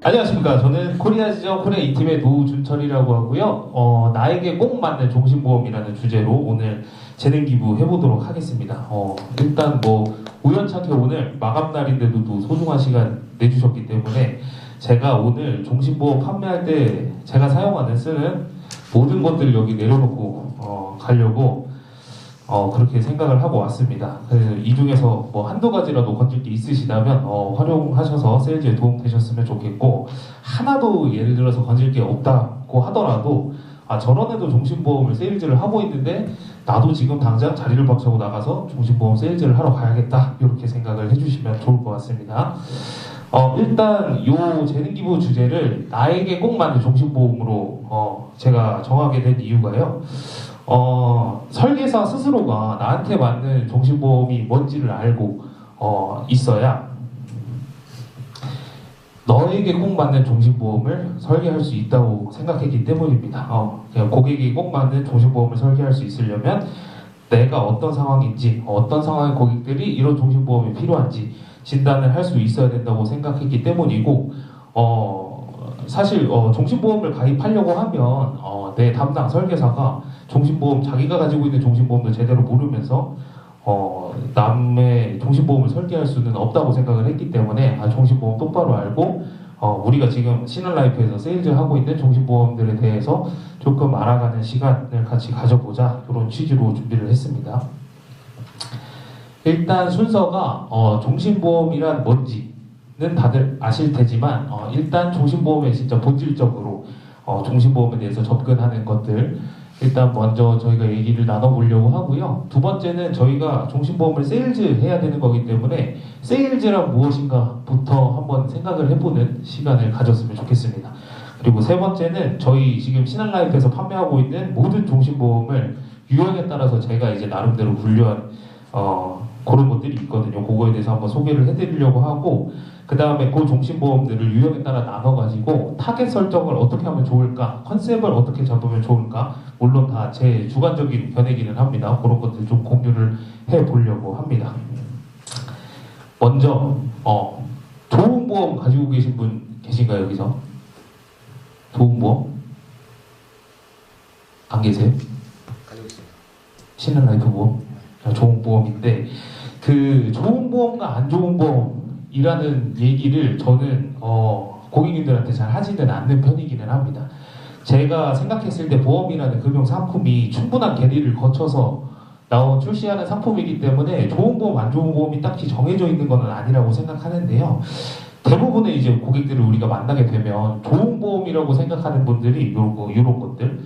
안녕하십니까. 저는 코리아지점 코리아 2팀의 노준철이라고 하고요. 나에게 꼭 맞는 종신보험이라는 주제로 오늘 재능 기부 해보도록 하겠습니다. 일단 우연찮게 오늘 마감날인데도 또 소중한 시간 내주셨기 때문에 제가 오늘 종신보험 판매할 때 제가 쓰는 모든 것들을 여기 내려놓고 가려고 그렇게 생각을 하고 왔습니다. 이 중에서 한두 가지라도 건질 게 있으시다면 활용하셔서 세일즈에 도움 되셨으면 좋겠고, 하나도 예를 들어서 건질 게 없다고 하더라도 저런 애도 종신보험을 세일즈를 하고 있는데 나도 지금 당장 자리를 박차고 나가서 종신보험 세일즈를 하러 가야겠다, 이렇게 생각을 해주시면 좋을 것 같습니다. 일단 요 재능기부 주제를 나에게 꼭 맞는 종신보험으로 제가 정하게 된 이유가요, 설계사 스스로가 나한테 맞는 종신보험이 뭔지를 알고 있어야 너에게 꼭 맞는 종신보험을 설계할 수 있다고 생각했기 때문입니다. 고객이 꼭 맞는 종신보험을 설계할 수 있으려면 내가 어떤 상황인지, 어떤 상황의 고객들이 이런 종신보험이 필요한지 진단을 할 수 있어야 된다고 생각했기 때문이고, 사실 종신보험을 가입하려고 하면 내 담당 설계사가 종신보험, 자기가 가지고 있는 종신보험도 제대로 모르면서 남의 종신보험을 설계할 수는 없다고 생각을 했기 때문에 종신보험 똑바로 알고 우리가 지금 신한라이프에서 세일즈하고 있는 종신보험들에 대해서 조금 알아가는 시간을 같이 가져보자, 그런 취지로 준비를 했습니다. 일단 순서가 종신보험이란 뭔지는 다들 아실 테지만 일단 종신보험의 진짜 본질적으로 종신보험에 대해서 접근하는 것들 일단 먼저 저희가 얘기를 나눠보려고 하고요. 두 번째는 저희가 종신보험을 세일즈 해야 되는 거기 때문에 세일즈란 무엇인가부터 한번 생각을 해보는 시간을 가졌으면 좋겠습니다. 그리고 세 번째는 저희 지금 신한라이프에서 판매하고 있는 모든 종신보험을 유형에 따라서 제가 이제 나름대로 분류한 그런 것들이 있거든요. 그거에 대해서 한번 소개를 해드리려고 하고, 그 다음에 그 종신보험들을 유형에 따라 나눠가지고 타겟 설정을 어떻게 하면 좋을까, 컨셉을 어떻게 잡으면 좋을까, 물론 다 제 주관적인 견해기는 합니다. 그런 것들 좀 공유를 해보려고 합니다. 먼저 좋은 보험 가지고 계신 분 계신가요, 여기서? 좋은 보험? 안 계세요? 가지고 있습니다. 신한라이프 보험? 좋은 보험인데, 그 좋은 보험과 안 좋은 보험이라는 얘기를 저는 고객님들한테 잘 하지는 않는 편이기는 합니다. 제가 생각했을 때 보험이라는 금융 상품이 충분한 계리를 거쳐서 출시하는 상품이기 때문에 좋은 보험, 안 좋은 보험이 딱히 정해져 있는 건 아니라고 생각하는데요. 대부분의 이제 고객들을 우리가 만나게 되면 좋은 보험이라고 생각하는 분들이 이런 것들,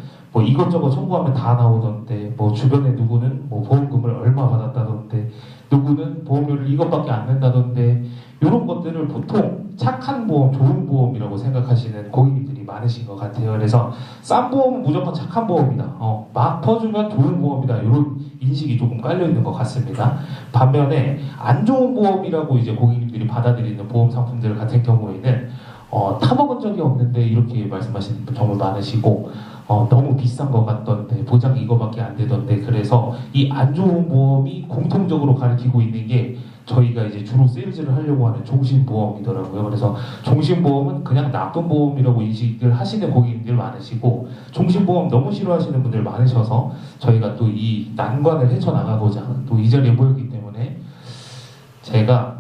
이것저것 청구하면 다 나오던데, 주변에 누구는 보험금을 얼마 받았다던데, 누구는 보험료를 이것밖에 안 낸다던데, 이런 것들을 보통 착한 보험, 좋은 보험이라고 생각하시는 고객님들이 많으신 것 같아요. 그래서 싼 보험은 무조건 착한 보험이다, 막 퍼주면 좋은 보험이다, 이런 인식이 조금 깔려있는 것 같습니다. 반면에 안 좋은 보험이라고 이제 고객님들이 받아들이는 보험 상품들 같은 경우에는 타먹은 적이 없는데 이렇게 말씀하시는 분 정말 많으시고, 너무 비싼 것 같던데, 보장이 이거밖에 안 되던데, 그래서 이 안 좋은 보험이 공통적으로 가리키고 있는 게 저희가 이제 주로 세일즈를 하려고 하는 종신보험이더라고요. 그래서 종신보험은 그냥 나쁜 보험이라고 인식을 하시는 고객님들 많으시고, 종신보험 너무 싫어하시는 분들 많으셔서 저희가 또 이 난관을 헤쳐나가고자 또 이 자리에 모였기 때문에 제가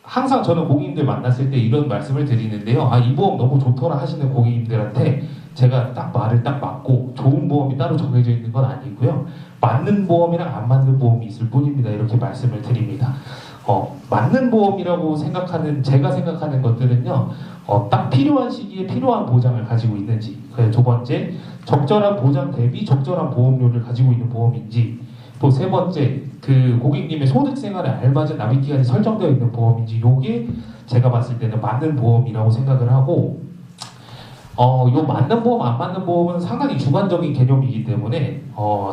항상 저는 고객님들 만났을 때 이런 말씀을 드리는데요. 이 보험 너무 좋더라 하시는 고객님들한테 제가 딱 말을 딱 맞고, 좋은 보험이 따로 정해져 있는 건 아니고요, 맞는 보험이랑 안 맞는 보험이 있을 뿐입니다, 이렇게 말씀을 드립니다. 맞는 보험이라고 제가 생각하는 것들은요, 딱 필요한 시기에 필요한 보장을 가지고 있는지, 두 번째, 적절한 보장 대비 적절한 보험료를 가지고 있는 보험인지, 또 세 번째, 그 고객님의 소득 생활에 알맞은 납입 기간이 설정되어 있는 보험인지, 요게 제가 봤을 때는 맞는 보험이라고 생각을 하고, 요 맞는 보험, 안 맞는 보험은 상당히 주관적인 개념이기 때문에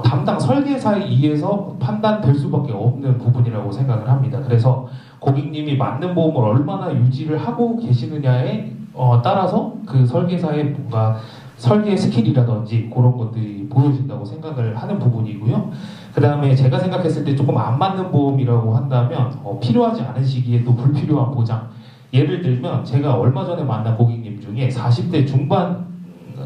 담당 설계사에 의해서 판단될 수밖에 없는 부분이라고 생각을 합니다. 그래서 고객님이 맞는 보험을 얼마나 유지를 하고 계시느냐에 따라서 그 설계사의 뭔가 설계 스킬이라든지 그런 것들이 보여진다고 생각을 하는 부분이고요. 그 다음에 제가 생각했을 때 조금 안 맞는 보험이라고 한다면 필요하지 않은 시기에 또 불필요한 보장, 예를 들면 제가 얼마 전에 만난 고객님 중에 40대 중반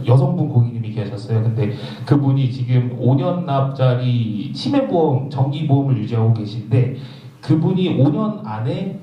여성분 고객님이 계셨어요. 근데 그분이 지금 5년 납짜리 치매보험, 정기보험을 유지하고 계신데 그분이 5년 안에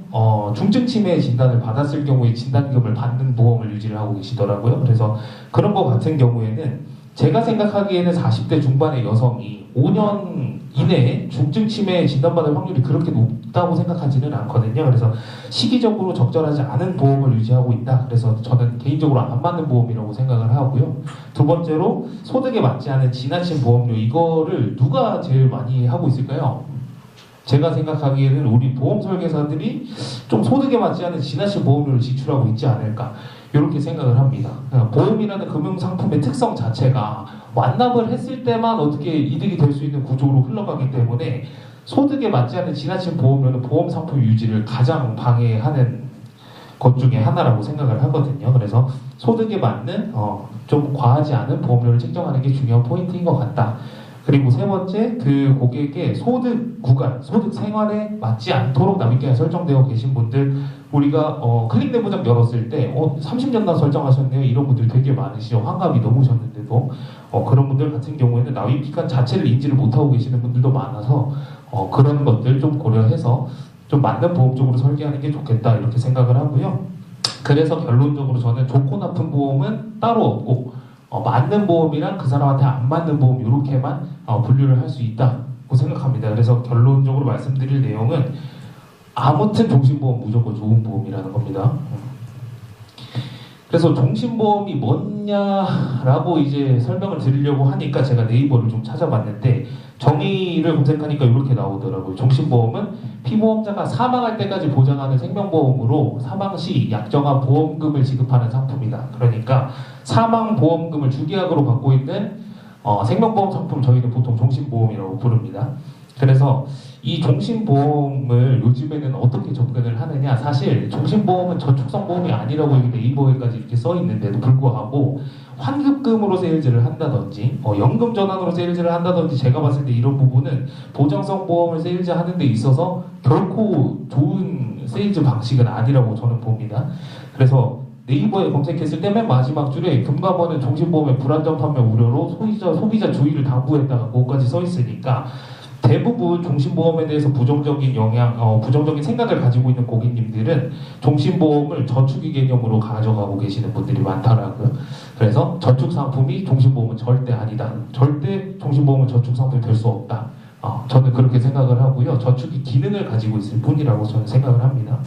중증 치매 진단을 받았을 경우에 진단금을 받는 보험을 유지를 하고 계시더라고요. 그래서 그런 것 같은 경우에는 제가 생각하기에는 40대 중반의 여성이 5년 이내에 중증 치매 진단받을 확률이 그렇게 높다고 생각하지는 않거든요. 그래서 시기적으로 적절하지 않은 보험을 유지하고 있다. 그래서 저는 개인적으로 안 맞는 보험이라고 생각을 하고요. 두 번째로 소득에 맞지 않은 지나친 보험료, 이거를 누가 제일 많이 하고 있을까요? 제가 생각하기에는 우리 보험 설계사들이 좀 소득에 맞지 않은 지나친 보험료를 지출하고 있지 않을까, 이렇게 생각을 합니다. 보험이라는 금융상품의 특성 자체가 완납을 했을 때만 어떻게 이득이 될 수 있는 구조로 흘러가기 때문에 소득에 맞지 않는 지나친 보험료는 보험 상품 유지를 가장 방해하는 것 중에 하나라고 생각을 하거든요. 그래서 소득에 맞는 좀 과하지 않은 보험료를 책정하는 게 중요한 포인트인 것 같다. 그리고 세 번째, 그 고객의 소득 구간, 소득 생활에 맞지 않도록 납입기한이 설정되어 계신 분들, 우리가 클릭 내부장 열었을 때 30년간 설정하셨네요, 이런 분들 되게 많으시죠. 환갑이 넘으셨는데도 그런 분들 같은 경우에는 납입기간 자체를 인지를 못하고 계시는 분들도 많아서 그런 것들 좀 고려해서 좀 맞는 보험 쪽으로 설계하는 게 좋겠다, 이렇게 생각을 하고요. 그래서 결론적으로 저는 좋고 나쁜 보험은 따로 없고 맞는 보험이랑 그 사람한테 안 맞는 보험, 이렇게만 분류를 할 수 있다고 생각합니다. 그래서 결론적으로 말씀드릴 내용은 아무튼 종신보험 무조건 좋은 보험이라는 겁니다. 그래서 종신보험이 뭐냐라고 이제 설명을 드리려고 하니까 제가 네이버를 좀 찾아봤는데 정의를 검색하니까 이렇게 나오더라고요. 종신보험은 피보험자가 사망할 때까지 보장하는 생명보험으로 사망 시 약정한 보험금을 지급하는 상품이다. 그러니까 사망보험금을 주계약으로 받고 있는 생명보험 상품, 저희는 보통 종신보험이라고 부릅니다. 그래서 이 종신보험을 요즘에는 어떻게 접근을 하느냐, 사실 종신보험은 저축성보험이 아니라고 네이버에까지 이렇게 써 있는데도 불구하고 환급금으로 세일즈를 한다든지 연금 전환으로 세일즈를 한다든지, 제가 봤을 때 이런 부분은 보장성 보험을 세일즈 하는 데 있어서 결코 좋은 세일즈 방식은 아니라고 저는 봅니다. 그래서 네이버에 검색했을 때 맨 마지막 줄에 금감원은 종신보험의 불안정 판매 우려로 소비자 주의를 당부했다가 그거까지 써 있으니까 대부분 종신보험에 대해서 부정적인 부정적인 생각을 가지고 있는 고객님들은 종신보험을 저축의 개념으로 가져가고 계시는 분들이 많더라고요. 그래서 저축상품이 종신보험은 절대 아니다. 절대 종신보험은 저축상품이 될 수 없다. 저는 그렇게 생각을 하고요. 저축이 기능을 가지고 있을 뿐이라고 저는 생각을 합니다.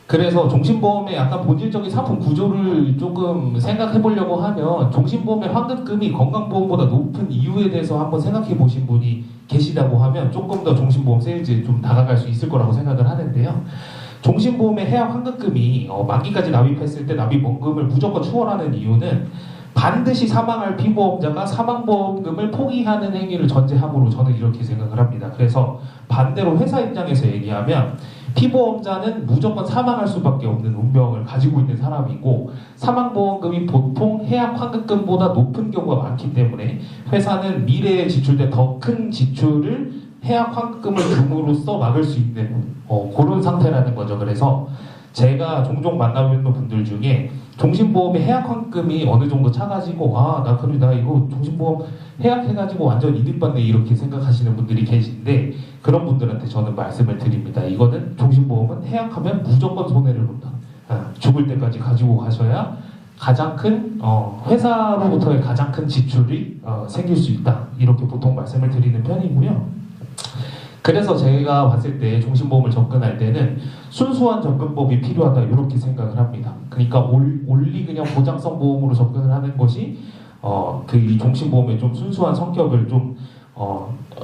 그래서 종신보험의 약간 본질적인 상품 구조를 조금 생각해 보려고 하면 종신보험의 환급금이 건강보험보다 높은 이유에 대해서 한번 생각해 보신 분이 계시다고 하면 조금 더 종신보험 세일즈에 좀 다가갈 수 있을 거라고 생각을 하는데요. 종신보험의 해약 환급금이 만기까지 납입했을 때 납입원금을 무조건 추월하는 이유는 반드시 사망할 피보험자가 사망보험금을 포기하는 행위를 전제함으로 저는 이렇게 생각을 합니다. 그래서 반대로 회사 입장에서 얘기하면 피보험자는 무조건 사망할 수밖에 없는 운명을 가지고 있는 사람이고 사망보험금이 보통 해약 환급금보다 높은 경우가 많기 때문에 회사는 미래에 지출된 더 큰 지출을 해약 환급금을 줌으로써 막을 수 있는 그런 상태라는 거죠. 그래서 제가 종종 만나는 분들 중에 종신보험의 해약 환급금이 어느 정도 차가지고 나 이거 종신보험 해약해가지고 완전 이득받네, 이렇게 생각하시는 분들이 계신데 그런 분들한테 저는 말씀을 드립니다. 이거는 종신보험은 해약하면 무조건 손해를 본다. 죽을 때까지 가지고 가셔야 가장 큰 회사로부터의 가장 큰 지출이 생길 수 있다, 이렇게 보통 말씀을 드리는 편이고요. 그래서 제가 봤을 때 종신보험을 접근할 때는 순수한 접근법이 필요하다, 이렇게 생각을 합니다. 그러니까 올리 그냥 보장성 보험으로 접근을 하는 것이 이 종신보험의 좀 순수한 성격을 좀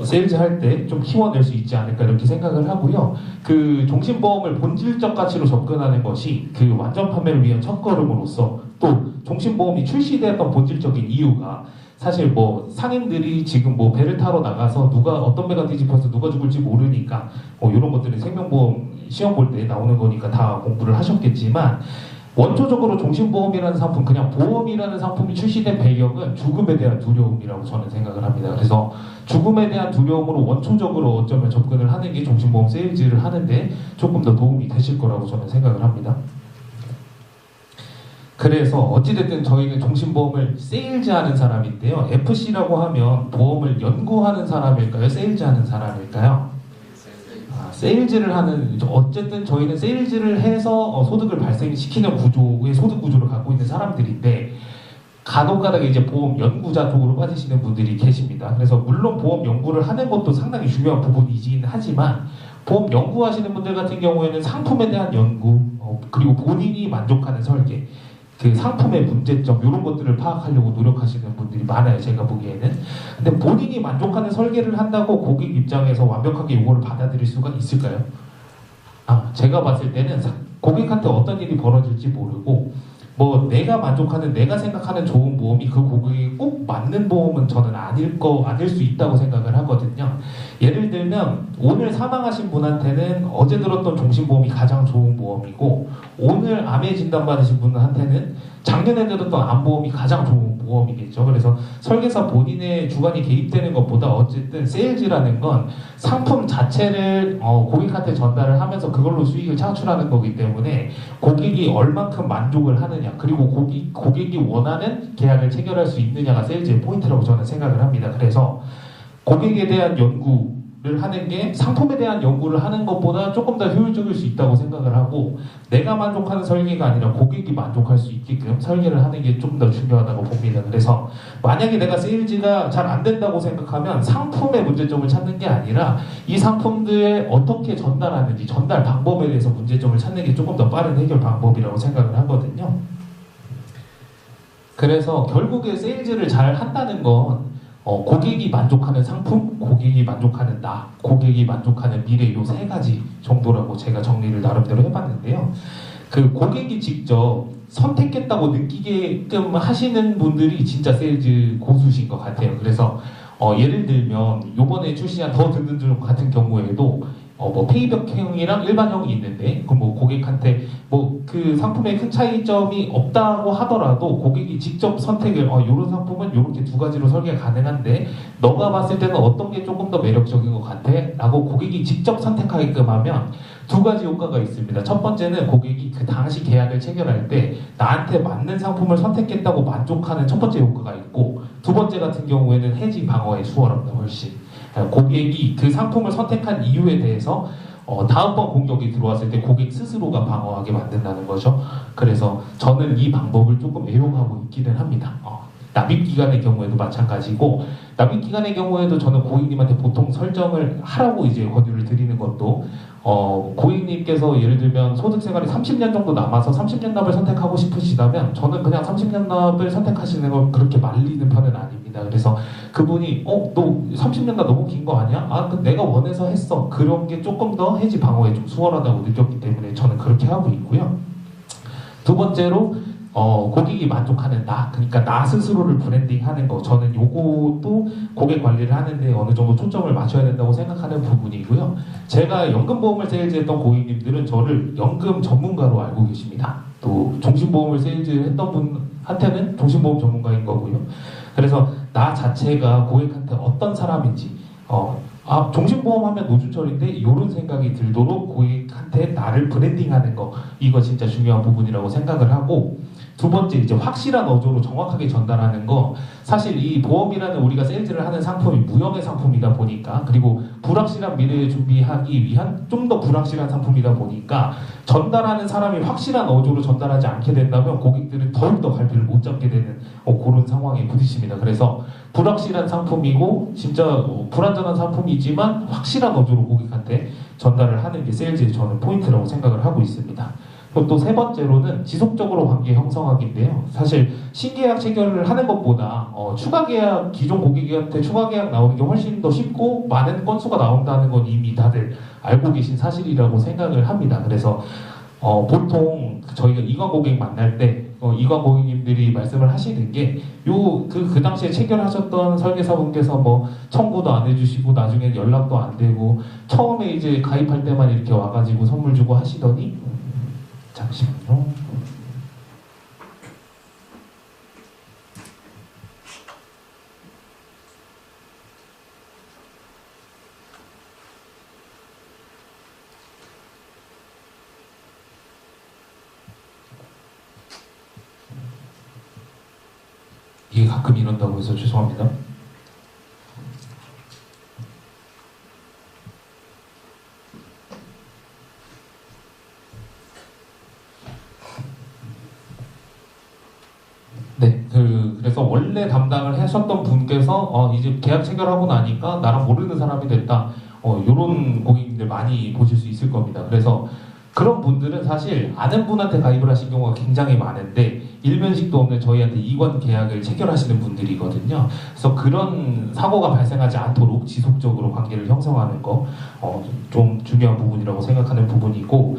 세일즈 할 때 좀 키워낼 수 있지 않을까, 이렇게 생각을 하고요. 그 종신보험을 본질적 가치로 접근하는 것이 그 완전 판매를 위한 첫걸음으로서, 또 종신보험이 출시되었던 본질적인 이유가 사실 상인들이 지금 배를 타러 나가서 어떤 배가 뒤집혀서 누가 죽을지 모르니까 이런 것들은 생명보험 시험 볼 때 나오는 거니까 다 공부를 하셨겠지만 원초적으로 종신보험이라는 상품, 그냥 보험이라는 상품이 출시된 배경은 죽음에 대한 두려움이라고 저는 생각을 합니다. 그래서 죽음에 대한 두려움으로 원초적으로 어쩌면 접근을 하는 게 종신보험 세일즈를 하는데 조금 더 도움이 되실 거라고 저는 생각을 합니다. 그래서 어찌됐든 저희는 종신보험을 세일즈하는 사람인데요. FC라고 하면 보험을 연구하는 사람일까요? 세일즈하는 사람일까요? 세일즈를 하는, 어쨌든 저희는 세일즈를 해서 소득을 발생시키는 구조의 소득 구조를 갖고 있는 사람들인데, 간혹가다가 이제 보험 연구자 쪽으로 빠지시는 분들이 계십니다. 그래서 물론 보험 연구를 하는 것도 상당히 중요한 부분이긴 하지만, 보험 연구하시는 분들 같은 경우에는 상품에 대한 연구, 그리고 본인이 만족하는 설계, 그 상품의 문제점 이런 것들을 파악하려고 노력하시는 분들이 많아요. 제가 보기에는. 근데 본인이 만족하는 설계를 한다고 고객 입장에서 완벽하게 이거를 받아들일 수가 있을까요? 제가 봤을 때는 고객한테 어떤 일이 벌어질지 모르고 뭐 내가 만족하는, 내가 생각하는 좋은 보험이 그 고객이 꼭 맞는 보험은 저는 아닐 수 있다고 생각을 하거든요. 예를 들면 오늘 사망하신 분한테는 어제 들었던 종신보험이 가장 좋은 보험이고, 오늘 암에 진단받으신 분한테는 작년에 들었던 암보험이 가장 좋은 보험이겠죠. 그래서 설계사 본인의 주관이 개입되는 것보다 어쨌든 세일즈라는 건 상품 자체를 고객한테 전달을 하면서 그걸로 수익을 창출하는 거기 때문에 고객이 얼만큼 만족을 하느냐, 그리고 고객이 원하는 계약을 체결할 수 있느냐가 세일즈의 포인트라고 저는 생각을 합니다. 그래서 고객에 대한 연구를 하는 게 상품에 대한 연구를 하는 것보다 조금 더 효율적일 수 있다고 생각을 하고, 내가 만족하는 설계가 아니라 고객이 만족할 수 있게끔 설계를 하는 게 좀 더 중요하다고 봅니다. 그래서 만약에 내가 세일즈가 잘 안 된다고 생각하면 상품의 문제점을 찾는 게 아니라 이 상품들에 어떻게 전달하는지, 전달 방법에 대해서 문제점을 찾는 게 조금 더 빠른 해결 방법이라고 생각을 하거든요. 그래서 결국에 세일즈를 잘 한다는 건 고객이 만족하는 상품, 고객이 만족하는 나, 고객이 만족하는 미래, 이 세 가지 정도라고 제가 정리를 나름대로 해봤는데요. 그 고객이 직접 선택했다고 느끼게끔 하시는 분들이 진짜 세일즈 고수신 것 같아요. 그래서 예를 들면 요번에 출시한 더 듣는 중 같은 경우에도 뭐 페이백형이랑 일반형이 있는데, 그 뭐 고객한테 뭐 그 상품의 큰 차이점이 없다고 하더라도 고객이 직접 선택을 이런 상품은 이렇게 두 가지로 설계가 가능한데 너가 봤을 때는 어떤 게 조금 더 매력적인 것 같아? 라고 고객이 직접 선택하게끔 하면 두 가지 효과가 있습니다. 첫 번째는 고객이 그 당시 계약을 체결할 때 나한테 맞는 상품을 선택했다고 만족하는 첫 번째 효과가 있고, 두 번째 같은 경우에는 해지 방어에 수월합니다. 훨씬. 고객이 그 상품을 선택한 이유에 대해서 다음번 공격이 들어왔을 때 고객 스스로가 방어하게 만든다는 거죠. 그래서 저는 이 방법을 조금 애용하고 있기는 합니다. 납입기간의 경우에도 마찬가지고, 납입기간의 경우에도 저는 고객님한테 보통 설정을 하라고 이제 권유를 드리는 것도, 고객님께서 예를 들면 소득생활이 30년 정도 남아서 30년 납을 선택하고 싶으시다면 저는 그냥 30년 납을 선택하시는 걸 그렇게 말리는 편은 아닙니다. 그래서 그분이 너 30년 납 너무 긴 거 아니야? 내가 원해서 했어. 그런 게 조금 더 해지 방어에 좀 수월하다고 느꼈기 때문에 저는 그렇게 하고 있고요. 두 번째로 고객이 만족하는 나, 그러니까 나 스스로를 브랜딩하는 거, 저는 요것도 고객 관리를 하는데 어느 정도 초점을 맞춰야 된다고 생각하는 부분이고요. 제가 연금보험을 세일즈했던 고객님들은 저를 연금 전문가로 알고 계십니다. 또 종신보험을 세일즈했던 분한테는 종신보험 전문가인 거고요. 그래서 나 자체가 고객한테 어떤 사람인지, 종신보험 하면 노준철인데 이런 생각이 들도록 고객한테 나를 브랜딩하는 거, 이거 진짜 중요한 부분이라고 생각을 하고, 두 번째 이제 확실한 어조로 정확하게 전달하는 거, 사실 이 보험이라는 우리가 세일즈를 하는 상품이 무형의 상품이다 보니까, 그리고 불확실한 미래를 준비하기 위한 좀 더 불확실한 상품이다 보니까 전달하는 사람이 확실한 어조로 전달하지 않게 된다면 고객들은 더욱더 갈피를 못 잡게 되는 그런 상황에 부딪힙니다. 그래서 불확실한 상품이고 진짜 불안전한 상품이지만 확실한 어조로 고객한테 전달을 하는 게 세일즈의 저는 포인트라고 생각을 하고 있습니다. 그리고 또 세 번째로는 지속적으로 관계 형성하기인데요. 사실 신계약 체결을 하는 것보다 추가 계약, 기존 고객한테 추가 계약 나오는 게 훨씬 더 쉽고 많은 건수가 나온다는 건 이미 다들 알고 계신 사실이라고 생각을 합니다. 그래서 보통 저희가 이관 고객 만날 때 이관 고객님들이 말씀을 하시는 게 그 당시에 체결하셨던 설계사분께서 뭐 청구도 안 해주시고 나중에 연락도 안 되고 처음에 이제 가입할 때만 이렇게 와가지고 선물 주고 하시더니, 잠시만요. 이게 가끔 이런다고 해서 죄송합니다. 네, 그래서 원래 담당을 하셨던 분께서 이제 계약 체결하고 나니까 나랑 모르는 사람이 됐다. 요런 고객님들 많이 보실 수 있을 겁니다. 그래서 그런 분들은 사실 아는 분한테 가입을 하신 경우가 굉장히 많은데 일면식도 없는 저희한테 이관 계약을 체결하시는 분들이거든요. 그래서 그런 사고가 발생하지 않도록 지속적으로 관계를 형성하는 거 좀 중요한 부분이라고 생각하는 부분이고,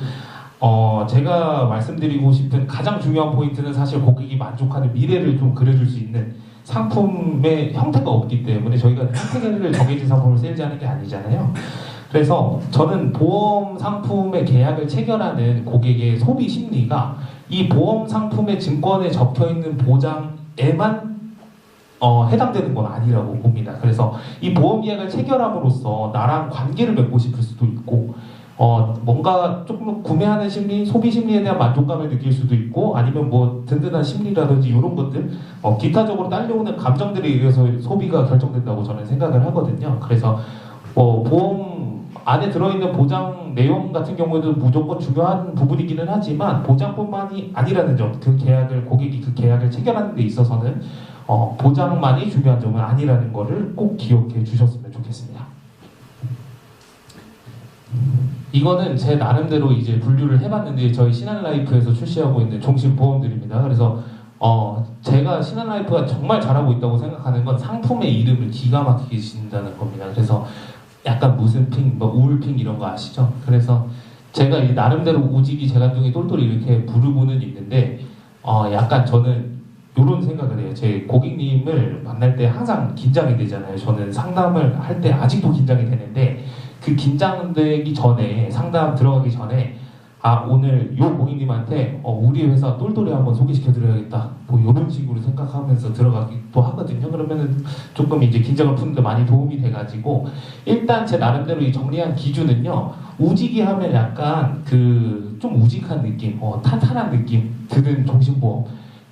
제가 말씀드리고 싶은 가장 중요한 포인트는 사실 고객이 만족하는 미래를 좀 그려줄 수 있는 상품의 형태가 없기 때문에 저희가 형태를 정해진 상품을 세일즈하는 게 아니잖아요. 그래서 저는 보험 상품의 계약을 체결하는 고객의 소비 심리가 이 보험 상품의 증권에 적혀 있는 보장에만 해당되는 건 아니라고 봅니다. 그래서 이 보험 계약을 체결함으로써 나랑 관계를 맺고 싶을 수도 있고, 뭔가 조금 구매하는 심리, 소비 심리에 대한 만족감을 느낄 수도 있고, 아니면 뭐 든든한 심리라든지 이런 것들, 기타적으로 딸려오는 감정들에 의해서 소비가 결정된다고 저는 생각을 하거든요. 그래서 보험 안에 들어있는 보장 내용 같은 경우에도 무조건 중요한 부분이기는 하지만 보장뿐만이 아니라는 점, 고객이 그 계약을 체결하는 데 있어서는 보장만이 중요한 점은 아니라는 것을 꼭 기억해 주셨으면 좋겠습니다. 이거는 제 나름대로 이제 분류를 해봤는데 저희 신한라이프에서 출시하고 있는 종신보험들입니다. 그래서 제가 신한라이프가 정말 잘하고 있다고 생각하는 건 상품의 이름을 기가 막히게 짓는다는 겁니다. 그래서 약간 무슨 핑, 뭐 우울핑 이런 거 아시죠? 그래서 제가 나름대로 우직이 재간둥이 똘똘이 이렇게 부르고는 있는데 약간 저는 이런 생각을 해요. 제 고객님을 만날 때 항상 긴장이 되잖아요. 저는 상담을 할 때 아직도 긴장이 되는데 그 긴장되기 전에 상담 들어가기 전에 오늘 요 고객님한테 우리 회사 똘똘이 한번 소개시켜드려야겠다. 뭐 이런 식으로 생각하면서 들어가기도 하거든요. 그러면은 조금 이제 긴장을 푸는데 많이 도움이 돼가지고 일단 제 나름대로 이 정리한 기준은요. 우직이 하면 약간 좀 우직한 느낌, 탄탄한 느낌 드는 종신보험,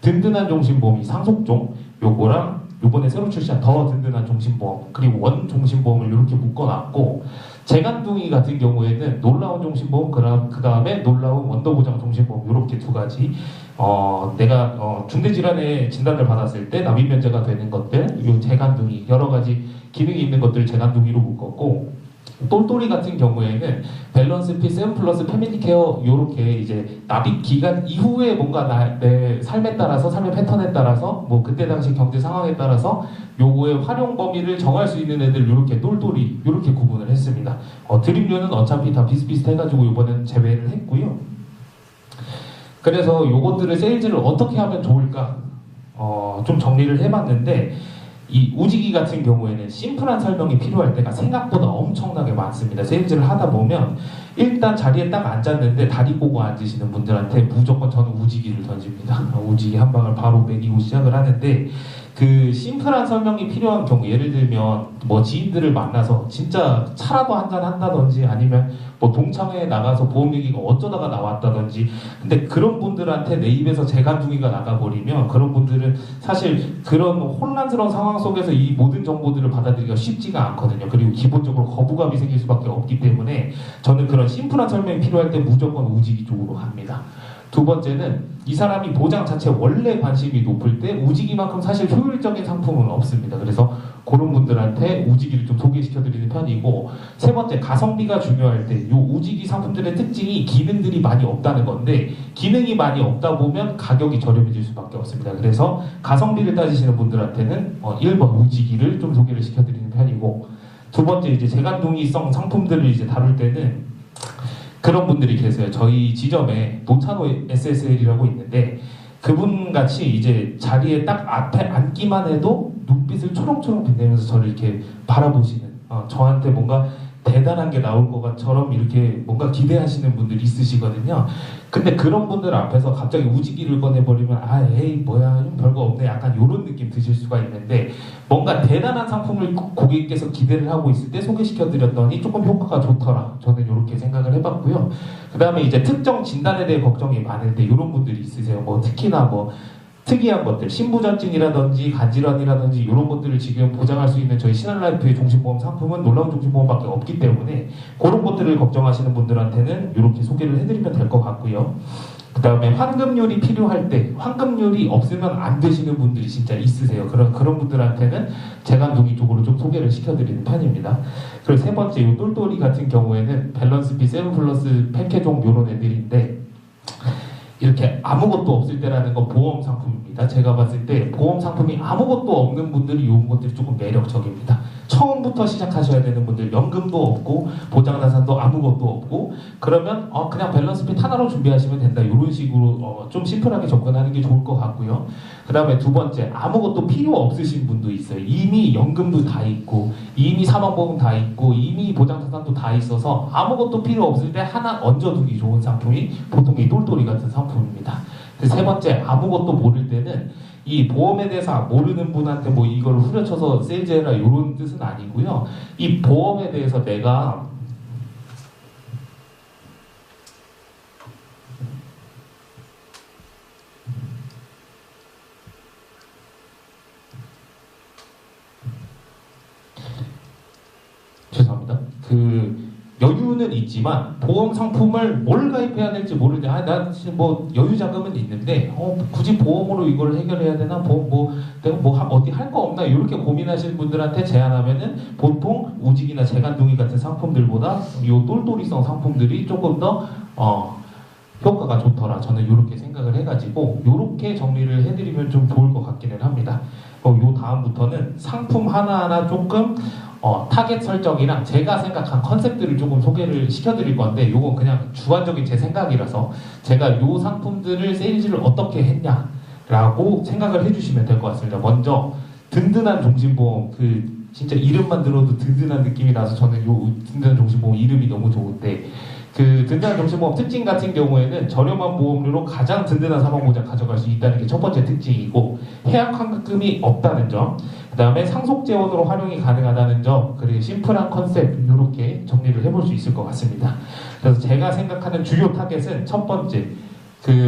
든든한 종신보험이 상속종, 요거랑 요번에 새로 출시한 더 든든한 종신보험, 그리고 원 종신보험을 이렇게 묶어놨고, 재간둥이 같은 경우에는 놀라운 종신보험, 그 다음에 놀라운 원더보장 종신보험, 이렇게 두 가지. 내가 중대질환의 진단을 받았을 때 납입 면제가 되는 것들, 요 재간둥이 여러 가지 기능이 있는 것들 재간둥이로 묶었고, 똘똘이 같은 경우에는 밸런스 피, 세븐 플러스 패밀리 케어 요렇게 이제 납입 기간 이후에 뭔가 내 삶에 따라서, 삶의 패턴에 따라서, 뭐 그때 당시 경제 상황에 따라서 요거의 활용 범위를 정할 수 있는 애들 요렇게 똘똘이 요렇게 구분을 했습니다. 드림료는 어차피 다 비슷비슷해가지고 이번에는 제외를 했고요. 그래서 요것들을 세일즈를 어떻게 하면 좋을까 좀 정리를 해봤는데, 이 우직이 같은 경우에는 심플한 설명이 필요할 때가 생각보다 엄청나게 많습니다. 세일즈를 하다 보면 일단 자리에 딱 앉았는데 다리 꼬고 앉으시는 분들한테 무조건 저는 우직이를 던집니다. 우직이 한 방을 바로 매기고 시작을 하는데, 그 심플한 설명이 필요한 경우, 예를 들면 뭐 지인들을 만나서 진짜 차라도 한잔 한다든지, 아니면 뭐 동창회에 나가서 보험 얘기가 어쩌다가 나왔다든지, 근데 그런 분들한테 내 입에서 재간둥이가 나가버리면 그런 분들은 사실 그런 혼란스러운 상황 속에서 이 모든 정보들을 받아들이기가 쉽지가 않거든요. 그리고 기본적으로 거부감이 생길 수밖에 없기 때문에 저는 그런 심플한 설명이 필요할 때 무조건 우직이 쪽으로 갑니다. 두 번째는 이 사람이 보장 자체에 원래 관심이 높을 때 우직이만큼 사실 효율적인 상품은 없습니다. 그래서 그런 분들한테 우직이를 좀 소개시켜드리는 편이고, 세 번째, 가성비가 중요할 때 이 우직이 상품들의 특징이 기능들이 많이 없다는 건데, 기능이 많이 없다 보면 가격이 저렴해질 수밖에 없습니다. 그래서 가성비를 따지시는 분들한테는 1번 우직이를 좀 소개를 시켜드리는 편이고, 두 번째 이제 재간둥이성 상품들을 이제 다룰 때는 그런 분들이 계세요. 저희 지점에 노찬호 SSL이라고 있는데, 그분같이 이제 자리에 딱 앞에 앉기만 해도 눈빛을 초롱초롱 빛내면서 저를 이렇게 바라보시는, 저한테 뭔가 대단한 게 나올 것처럼 이렇게 뭔가 기대하시는 분들이 있으시거든요. 근데 그런 분들 앞에서 갑자기 우직이를 꺼내버리면 에이 뭐야 별거 없네, 약간 이런 느낌 드실 수가 있는데, 뭔가 대단한 상품을 고객께서 기대를 하고 있을 때 소개시켜드렸더니 조금 효과가 좋더라, 저는 이렇게 생각을 해봤고요. 그 다음에 이제 특정 진단에 대해 걱정이 많을 때 이런 분들이 있으세요. 뭐 특히나 뭐 특이한 것들, 신부전증이라든지 간질환이라든지 이런 것들을 지금 보장할 수 있는 저희 신한라이프의 종신보험 상품은 놀라운 종신보험밖에 없기 때문에 그런 것들을 걱정하시는 분들한테는 이렇게 소개를 해드리면 될 것 같고요. 그 다음에 환급률이 필요할 때 환급률이 없으면 안 되시는 분들이 진짜 있으세요. 그런 분들한테는 재간둥이 쪽으로 좀 소개를 시켜드리는 편입니다. 그리고 세 번째, 이 똘똘이 같은 경우에는 밸런스비 7 플러스 팩케종 이런 애들인데 이렇게 아무것도 없을 때라는 건 보험 상품입니다. 제가 봤을 때 보험 상품이 아무것도 없는 분들이 이런 것들이 조금 매력적입니다. 처음부터 시작하셔야 되는 분들, 연금도 없고 보장자산도 아무것도 없고 그러면 그냥 밸런스핏 하나로 준비하시면 된다. 이런 식으로 좀 심플하게 접근하는 게 좋을 것 같고요. 그 다음에 두 번째, 아무것도 필요 없으신 분도 있어요. 이미 연금도 다 있고 이미 사망보험 다 있고 이미 보장자산도 다 있어서 아무것도 필요 없을 때 하나 얹어두기 좋은 상품이 보통 이 똘똘이 같은 상품입니다. 세 번째, 아무것도 모를 때는 이 보험에 대해서 모르는 분한테 뭐 이걸 후려쳐서 세일즈해라 이런 뜻은 아니고요. 이 보험에 대해서 내가 죄송합니다. 여유는 있지만 보험 상품을 뭘 가입해야 될지 모를 때 난 뭐 여유 자금은 있는데 굳이 보험으로 이걸 해결해야 되나 내가 어디 할 거 없나 이렇게 고민하시는 분들한테 제안하면은 보통 우직이나 재간둥이 같은 상품들보다 이 똘똘이성 상품들이 조금 더 효과가 좋더라. 저는 이렇게 생각을 해가지고 이렇게 정리를 해드리면 좀 좋을 것 같기는 합니다. 요 다음부터는 상품 하나하나 조금 타겟 설정이랑 제가 생각한 컨셉들을 조금 소개를 시켜드릴 건데 요건 그냥 주관적인 제 생각이라서 제가 요 상품들을 세일즈를 어떻게 했냐라고 생각을 해주시면 될 것 같습니다. 먼저 든든한 종신보험, 진짜 이름만 들어도 든든한 느낌이 나서 저는 요 든든한 종신보험 이름이 너무 좋은데 든든한 종신보험 특징 같은 경우에는 저렴한 보험료로 가장 든든한 사망보장 가져갈 수 있다는 게 첫 번째 특징이고 해약 환급금이 없다는 점, 그 다음에 상속재원으로 활용이 가능하다는 점, 그리고 심플한 컨셉 이렇게 정리를 해볼 수 있을 것 같습니다. 그래서 제가 생각하는 주요 타겟은 첫 번째,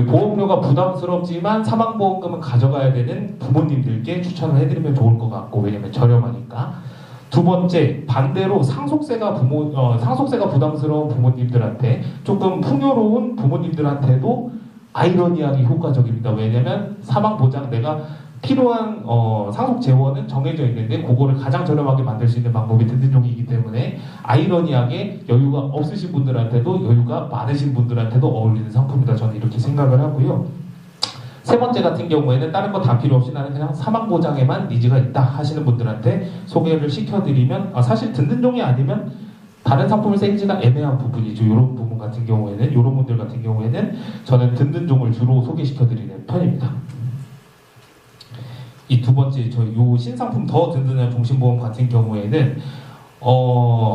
보험료가 부담스럽지만 사망보험금은 가져가야 되는 부모님들께 추천을 해드리면 좋을 것 같고 왜냐면 저렴하니까. 두 번째, 반대로 상속세가 부담스러운 부모님들한테 조금 풍요로운 부모님들한테도 아이러니하게 효과적입니다. 왜냐면 사망보장 내가 필요한 상속 재원은 정해져 있는데 그거를 가장 저렴하게 만들 수 있는 방법이 든든종이기 때문에 아이러니하게 여유가 없으신 분들한테도 여유가 많으신 분들한테도 어울리는 상품이다. 저는 이렇게 생각을 하고요. 세 번째 같은 경우에는 다른 거 다 필요 없이 나는 그냥 사망보장에만 니즈가 있다 하시는 분들한테 소개를 시켜드리면 사실 든든종이 아니면 다른 상품을 세일즈가 애매한 부분이죠. 이런 부분 같은 경우에는 이런 분들 같은 경우에는 저는 든든종을 주로 소개시켜드리는 편입니다. 이 두 번째 저희 요 신상품 더 든든한 종신보험 같은 경우에는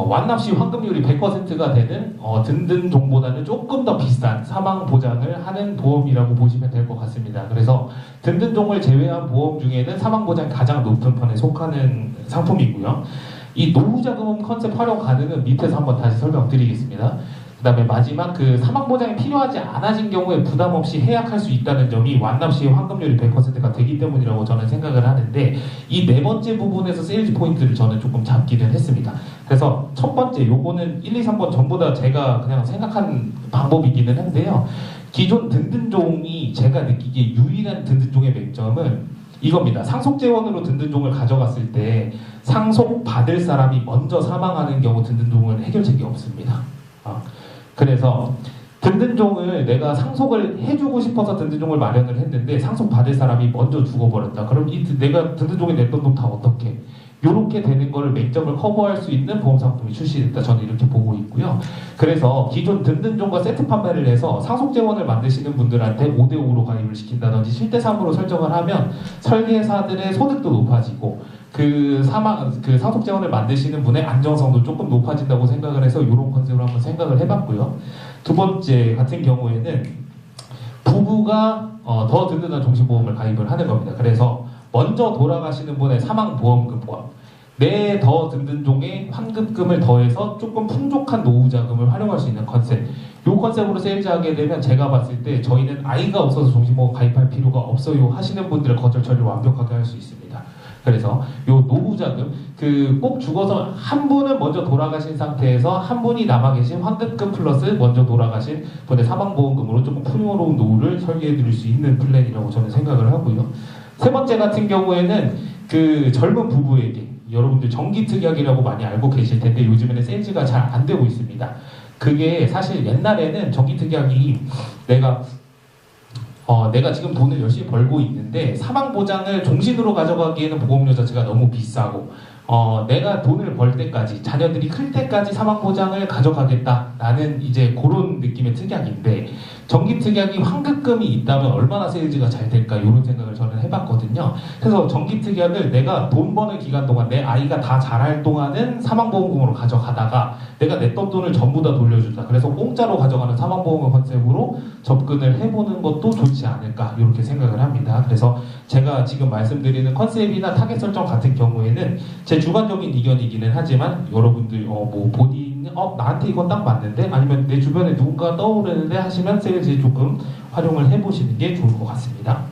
완납시 환급률이 100%가 되는 든든종보다는 조금 더 비싼 사망 보장을 하는 보험이라고 보시면 될 것 같습니다. 그래서 든든종을 제외한 보험 중에는 사망 보장이 가장 높은 편에 속하는 상품이고요. 이 노후자금 컨셉 활용 가능은 밑에서 한번 다시 설명드리겠습니다. 그 다음에 마지막 사망보장이 필요하지 않아진 경우에 부담 없이 해약할 수 있다는 점이 완납 시의 환급률이 100%가 되기 때문이라고 저는 생각을 하는데 이 네 번째 부분에서 세일즈 포인트를 저는 조금 잡기는 했습니다. 그래서 첫 번째 요거는 1, 2, 3번 전부 다 제가 그냥 생각한 방법이기는 한데요. 기존 든든종이 제가 느끼기에 유일한 든든종의 맹점은 이겁니다. 상속재원으로 든든종을 가져갔을 때 상속 받을 사람이 먼저 사망하는 경우 든든종은 해결책이 없습니다. 그래서 든든종을 내가 상속을 해주고 싶어서 든든종을 마련을 했는데 상속 받을 사람이 먼저 죽어버렸다. 그럼 내가 든든종에 냈던 돈 다 어떻게? 이렇게 되는 거를 맹점을 커버할 수 있는 보험 상품이 출시됐다. 저는 이렇게 보고 있고요. 그래서 기존 든든종과 세트 판매를 해서 상속재원을 만드시는 분들한테 5대5로 가입을 시킨다든지 7대3으로 설정을 하면 설계사들의 소득도 높아지고 상속재원을 만드시는 분의 안정성도 조금 높아진다고 생각을 해서 이런 컨셉으로 한번 생각을 해봤고요. 두 번째 같은 경우에는 부부가 더 든든한 종신보험을 가입을 하는 겁니다. 그래서 먼저 돌아가시는 분의 사망보험금과 네 더 든든 종의 환급금을 더해서 조금 풍족한 노후 자금을 활용할 수 있는 컨셉. 이 컨셉으로 세일즈하게 되면 제가 봤을 때 저희는 아이가 없어서 종신보험 가입할 필요가 없어요 하시는 분들의 거절 처리를 완벽하게 할 수 있습니다. 그래서 요 노후 자금, 꼭 죽어서 한 분은 먼저 돌아가신 상태에서 한 분이 남아 계신 환급금 플러스 먼저 돌아가신 분의 사망보험금으로 조금 풍요로운 노후를 설계해 드릴 수 있는 플랜이라고 저는 생각을 하고요. 세 번째 같은 경우에는 젊은 부부에게 여러분들 정기특약이라고 많이 알고 계실 텐데 요즘에는 세일즈가 잘 안 되고 있습니다. 그게 사실 옛날에는 정기특약이 내가 지금 돈을 열심히 벌고 있는데 사망보장을 종신으로 가져가기에는 보험료 자체가 너무 비싸고 내가 돈을 벌 때까지 자녀들이 클 때까지 사망보장을 가져가겠다라는 이제 그런 느낌의 특약인데 정기특약이 환급금이 있다면 얼마나 세일즈가 잘 될까 이런 생각을 저는 해봤거든요. 그래서 정기특약을 내가 돈 버는 기간 동안 내 아이가 다 자랄 동안은 사망보험금으로 가져가다가 내가 냈던 돈을 전부 다 돌려준다. 그래서 공짜로 가져가는 사망보험금 컨셉으로 접근을 해보는 것도 좋지 않을까 이렇게 생각을 합니다. 그래서 제가 지금 말씀드리는 컨셉이나 타겟 설정 같은 경우에는 제 주관적인 의견이기는 하지만 여러분들 본인 나한테 이건 딱 맞는데 아니면 내 주변에 누군가 떠오르는데 하시면 세일즈 조금 활용을 해보시는 게 좋을 것 같습니다.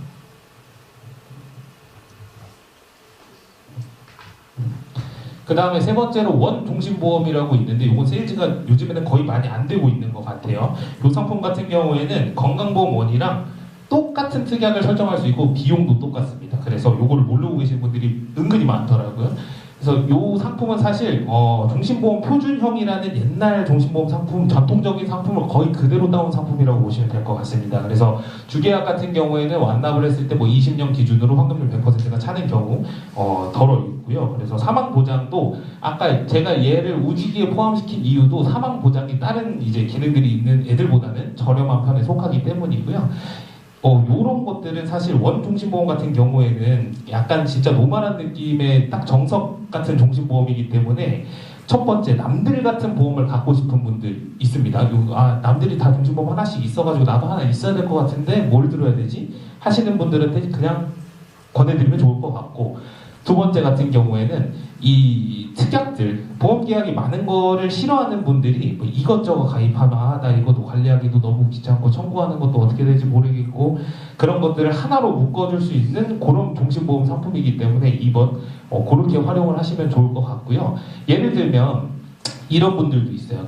그 다음에 세 번째로 원종신보험이라고 있는데 이건 세일즈가 요즘에는 거의 많이 안 되고 있는 것 같아요. 이 상품 같은 경우에는 건강보험 원이랑 똑같은 특약을 설정할 수 있고 비용도 똑같습니다. 그래서 이걸 모르고 계신 분들이 은근히 많더라고요. 그래서 이 상품은 사실 종신보험 표준형이라는 옛날 종신보험 상품, 전통적인 상품을 거의 그대로 따온 상품이라고 보시면 될 것 같습니다. 그래서 주계약 같은 경우에는 완납을 했을 때 20년 기준으로 환급률 100%가 차는 경우 덜어 있고요. 그래서 사망보장도 아까 제가 얘를 우지기에 포함시킨 이유도 사망보장이 다른 이제 기능들이 있는 애들보다는 저렴한 편에 속하기 때문이고요. 요런 것들은 사실 원종신보험 같은 경우에는 약간 진짜 노멀한 느낌의 딱 정석 같은 종신보험이기 때문에 첫 번째 남들 같은 보험을 갖고 싶은 분들 있습니다. 남들이 다 종신보험 하나씩 있어가지고 나도 하나 있어야 될 것 같은데 뭘 들어야 되지? 하시는 분들한테 그냥 권해드리면 좋을 것 같고 두 번째 같은 경우에는 이 특약들, 보험 계약이 많은 거를 싫어하는 분들이 이것저것 가입하면 나 이것도 관리하기도 너무 귀찮고 청구하는 것도 어떻게 될지 모르겠고 그런 것들을 하나로 묶어줄 수 있는 그런 종신보험 상품이기 때문에 이번 그렇게 활용을 하시면 좋을 것 같고요. 예를 들면 이런 분들도 있어요.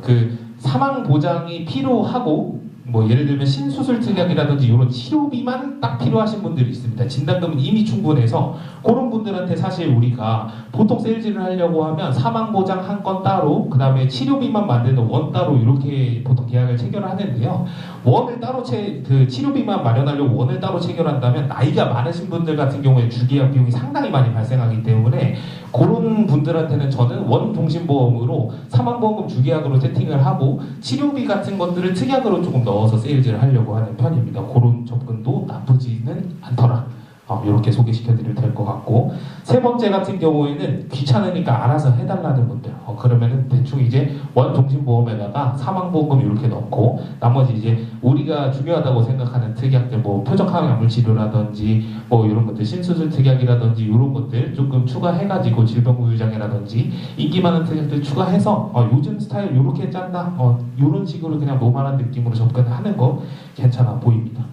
사망 보장이 필요하고 예를 들면 신수술 특약이라든지 이런 치료비만 딱 필요하신 분들이 있습니다. 진단금은 이미 충분해서 그런 분들한테 사실 우리가 보통 세일즈를 하려고 하면 사망보장 한 건 따로 그 다음에 치료비만 만드는 원 따로 이렇게 보통 계약을 체결하는데요. 원을 따로 치료비만 마련하려고 원을 따로 체결한다면 나이가 많으신 분들 같은 경우에 주계약 비용이 상당히 많이 발생하기 때문에 그런 분들한테는 저는 원종신보험으로 사망보험금 주계약으로 세팅을 하고 치료비 같은 것들을 특약으로 조금 넣어서 세일즈를 하려고 하는 편입니다. 그런 접근도 나쁘지는 않더라. 이렇게 소개시켜드리면 될 것 같고 세 번째 같은 경우에는 귀찮으니까 알아서 해달라는 분들 그러면은 대충 이제 원종신보험에다가 사망보험금 이렇게 넣고 나머지 이제 우리가 중요하다고 생각하는 특약들 표적항암물 치료라든지 이런 것들 신수술 특약이라든지 이런 것들 조금 추가해가지고 질병우유장애라든지 인기 많은 특약들 추가해서 요즘 스타일 이렇게 짠다 이런 식으로 그냥 노멀한 느낌으로 접근하는 거 괜찮아 보입니다.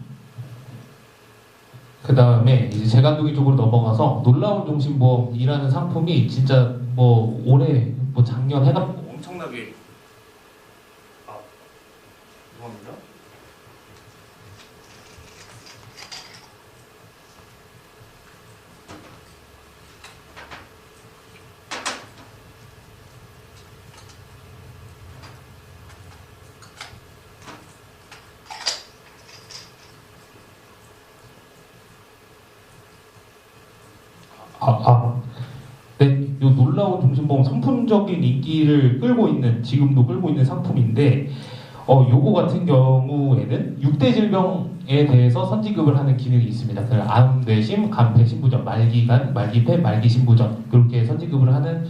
그 다음에 이제 재간둥이 쪽으로 넘어가서 놀라운 종신보험이라는 상품이 진짜 올해 작년 해가 엄청나게 죄송합니다. 네, 요 놀라운 종신보험 선풍적인 인기를 끌고 있는 지금도 끌고 있는 상품인데 요거 같은 경우에는 6대 질병에 대해서 선진급을 하는 기능이 있습니다. 암, 뇌심, 간폐, 신부전, 말기간, 말기폐, 말기신부전 그렇게 선진급을 하는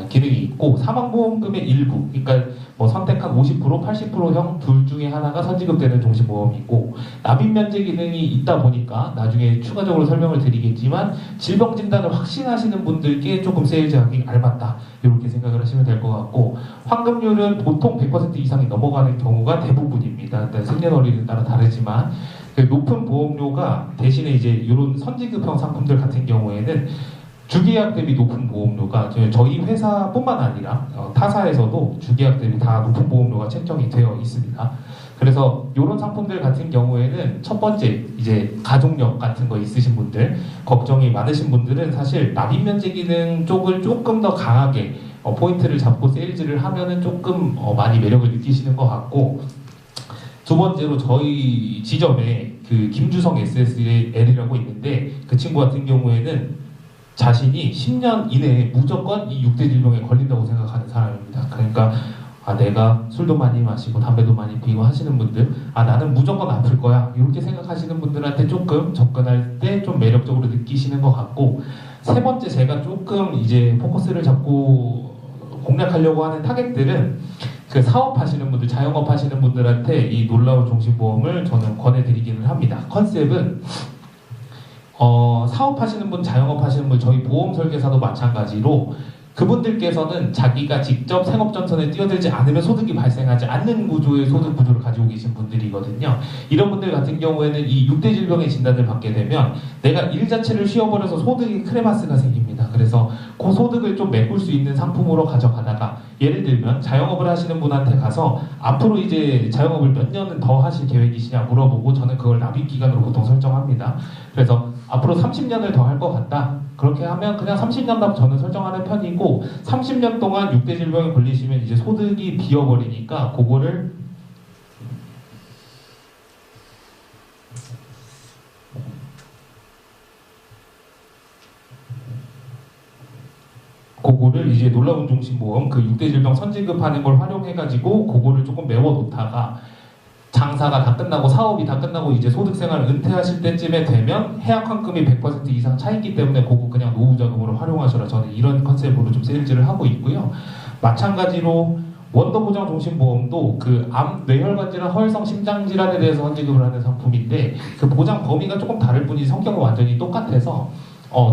기능이 있고 사망보험금의 일부 그러니까 선택한 한 50%, 80%형 둘 중에 하나가 선지급되는 종신보험이고 납입 면제 기능이 있다 보니까 나중에 추가적으로 설명을 드리겠지만 질병 진단을 확신하시는 분들께 조금 세일즈하기 알맞다 이렇게 생각을 하시면 될 것 같고 환급률은 보통 100% 이상이 넘어가는 경우가 대부분입니다. 생년월일에 따라 다르지만 그 높은 보험료가 대신에 이제 이런 선지급형 상품들 같은 경우에는 주계약 대비 높은 보험료가 저희 회사뿐만 아니라 타사에서도 주계약 대비 다 높은 보험료가 책정이 되어 있습니다. 그래서 이런 상품들 같은 경우에는 첫 번째 이제 가족력 같은 거 있으신 분들 걱정이 많으신 분들은 사실 납입 면제 기능 쪽을 조금 더 강하게 포인트를 잡고 세일즈를 하면은 조금 많이 매력을 느끼시는 것 같고 두 번째로 저희 지점에 그 김주성 SSL이라고 있는데 그 친구 같은 경우에는 자신이 10년 이내에 무조건 이 6대 질병에 걸린다고 생각하는 사람입니다. 그러니까 내가 술도 많이 마시고 담배도 많이 피고 하시는 분들 나는 무조건 아플 거야 이렇게 생각하시는 분들한테 조금 접근할 때 좀 매력적으로 느끼시는 것 같고 세 번째 제가 조금 이제 포커스를 잡고 공략하려고 하는 타겟들은 그 사업하시는 분들, 자영업 하시는 분들한테 이 놀라운 종신보험을 저는 권해드리기는 합니다. 컨셉은 사업하시는 분, 자영업하시는 분, 저희 보험 설계사도 마찬가지로 그분들께서는 자기가 직접 생업전선에 뛰어들지 않으면 소득이 발생하지 않는 구조의 소득 구조를 가지고 계신 분들이거든요. 이런 분들 같은 경우에는 이 6대 질병의 진단을 받게 되면 내가 일 자체를 쉬어버려서 소득이 크레마스가 생깁니다. 그래서 그 소득을 좀 메꿀 수 있는 상품으로 가져가다가 예를 들면 자영업을 하시는 분한테 가서 앞으로 이제 자영업을 몇 년은 더 하실 계획이시냐 물어보고 저는 그걸 납입 기간으로 보통 설정합니다. 그래서 앞으로 30년을 더 할 것 같다. 그렇게 하면 그냥 30년답 저는 설정하는 편이고 30년 동안 6대 질병에 걸리시면 이제 소득이 비어버리니까 그거를 이제 놀라운 종신보험 그 6대 질병 선지급하는 걸 활용해가지고 그거를 조금 메워놓다가 장사가 다 끝나고 사업이 다 끝나고 이제 소득생활 은퇴하실 때쯤에 되면 해약환급이 100% 이상 차있기 때문에 그거 그냥 노후자금으로 활용하셔라. 저는 이런 컨셉으로 좀 세일즈를 하고 있고요. 마찬가지로 원더보장 종신보험도 그 암, 뇌혈관질환, 허혈성 심장질환에 대해서 선지급을 하는 상품인데 그 보장 범위가 조금 다를 뿐이지 성격은 완전히 똑같아서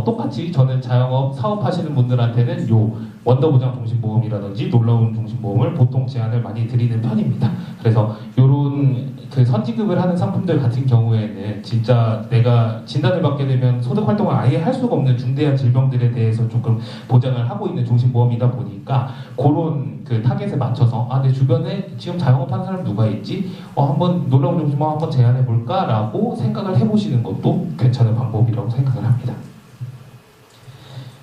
똑같이 저는 자영업 사업하시는 분들한테는 요 원더보장 종신보험이라든지 놀라운 종신보험을 보통 제안을 많이 드리는 편입니다. 그래서 요런 그 선지급을 하는 상품들 같은 경우에는 진짜 내가 진단을 받게 되면 소득 활동을 아예 할 수가 없는 중대한 질병들에 대해서 조금 보장을 하고 있는 종신보험이다 보니까 그런 그 타겟에 맞춰서 내 주변에 지금 자영업 하는 사람 누가 있지? 한번 놀라운 종신보험 한번 제안해 볼까라고 생각을 해보시는 것도 괜찮은 방법이라고 생각을 합니다.